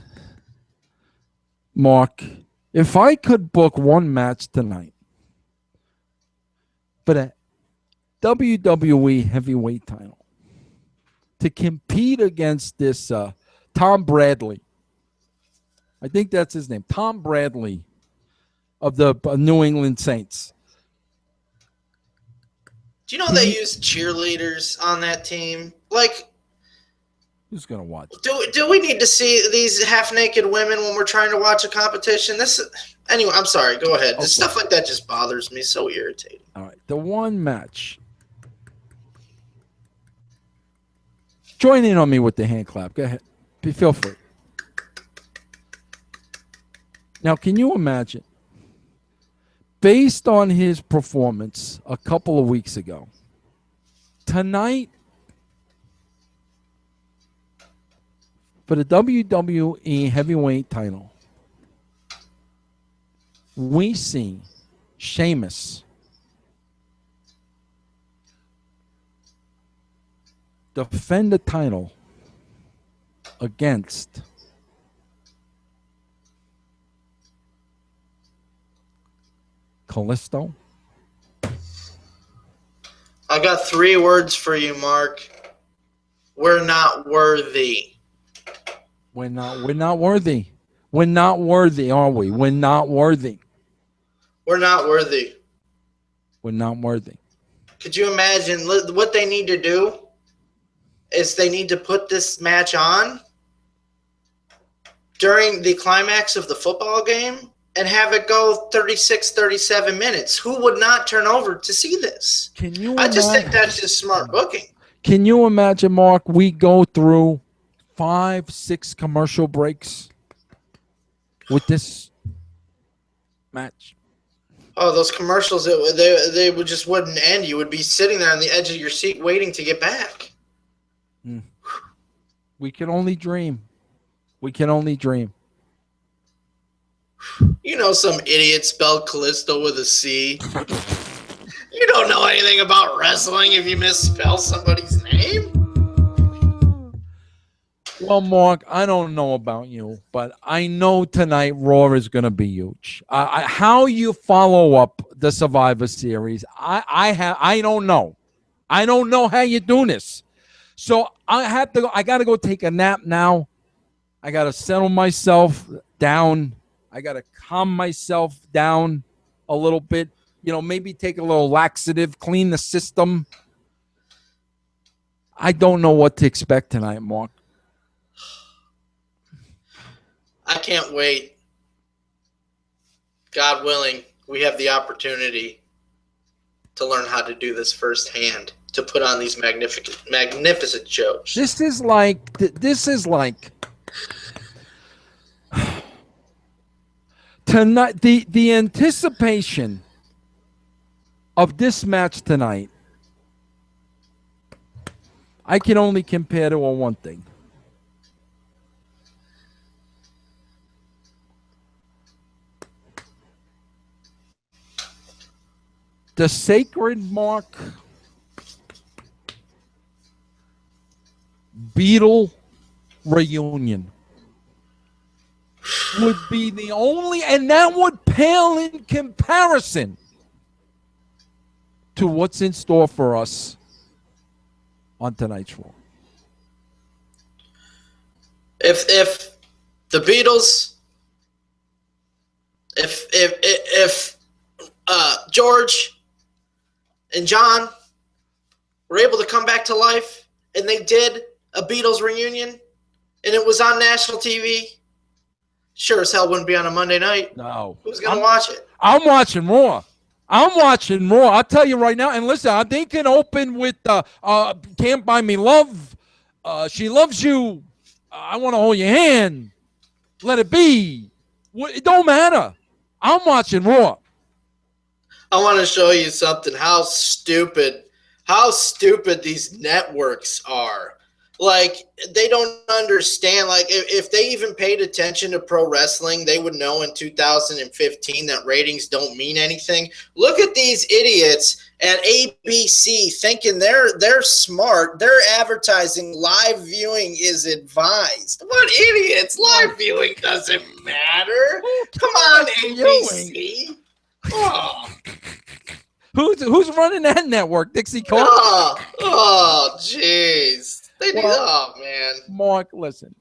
Mark. If I could book one match tonight for the WWE heavyweight title to compete against this Tom Bradley. I think that's his name. Tom Bradley of the New England Saints. Do you know they use cheerleaders on that team? Like, who's going to watch? Do we need to see these half-naked women when we're trying to watch a competition? Anyway, I'm sorry. Go ahead. Okay. Stuff like that just bothers me. So irritating. All right. The one match. Join in on me with the hand clap. Go ahead. Feel free. Now, can you imagine, based on his performance a couple of weeks ago, tonight, for the WWE heavyweight title, we see Sheamus defend the title against Kalisto? I got 3 words for you, Mark. We're not worthy. We're not worthy. We're not worthy, are we? We're not worthy. We're not worthy. We're not worthy. Could you imagine what they need to do is they need to put this match on during the climax of the football game and have it go 36, 37 minutes. Who would not turn over to see this? I just think that's just smart booking. Can you imagine, Mark, we go through 5, 6 commercial breaks with this match? Oh, those commercials, they would just wouldn't end. You would be sitting there on the edge of your seat waiting to get back. We can only dream. We can only dream. You know some idiot spelled Kalisto with a C. You don't know anything about wrestling if you misspell somebody's name. Well, Mark, I don't know about you, but I know tonight Raw is going to be huge. How you follow up the Survivor Series, I don't know. I don't know how you're doing this. So I got to go take a nap now. I got to settle myself down. I got to calm myself down a little bit. You know, maybe take a little laxative, clean the system. I don't know what to expect tonight, Mark. I can't wait. God willing, we have the opportunity to learn how to do this firsthand, to put on these magnificent shows. This is like tonight. The anticipation of this match tonight, I can only compare to one thing. The sacred Mark Beatle reunion would be the only, and that would pale in comparison to what's in store for us on tonight's Raw. If the Beatles, if George and John were able to come back to life and they did a Beatles reunion and it was on national TV, sure as hell wouldn't be on a Monday night. No. Who's going to watch it? I'm watching Raw. I'll tell you right now. And listen, I think it can open with Can't Buy Me Love. She Loves You. I Want to Hold Your Hand. Let It Be. It don't matter. I'm watching Raw. I want to show you something, how stupid these networks are. Like, they don't understand. Like, if they even paid attention to pro wrestling, they would know in 2015 that ratings don't mean anything. Look at these idiots at ABC thinking they're smart. They're advertising live viewing is advised. What idiots? Live viewing doesn't matter. Come on, ABC. Oh. Who's running that network? Dixie Cole? Oh, jeez. Oh, man. Mark, listen.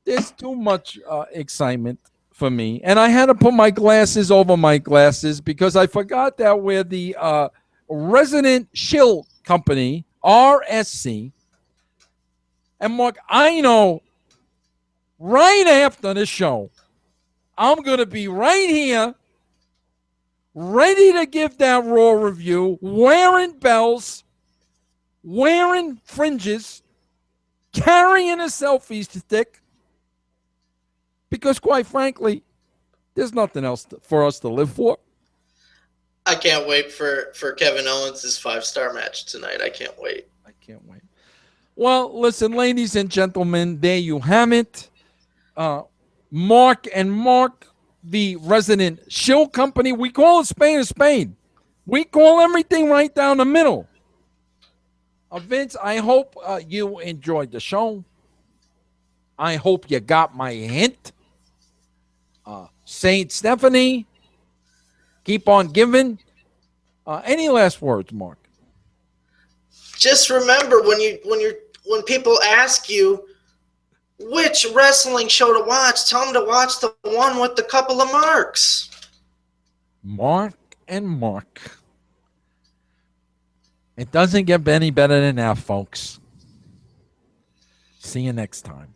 There's too much excitement for me. And I had to put my glasses over my glasses because I forgot that we're the resident Shill company, RSC. And Mark, I know right after the show, I'm going to be right here ready to give that Raw review, wearing bells, wearing fringes, carrying a selfie stick, because quite frankly, there's nothing else for us to live for. I can't wait for Kevin Owens' 5-star match tonight. I can't wait. Well, listen, ladies and gentlemen, there you have it. Mark and Mark, the resident Shill company. We call it Spain a Spain. We call everything right down the middle. Vince, I hope you enjoyed the show. I hope you got my hint. Saint Stephanie, keep on giving. Any last words, Mark? Just remember when people ask you which wrestling show to watch, tell them to watch the one with the couple of marks. Mark and Mark. It doesn't get any better than that, folks. See you next time.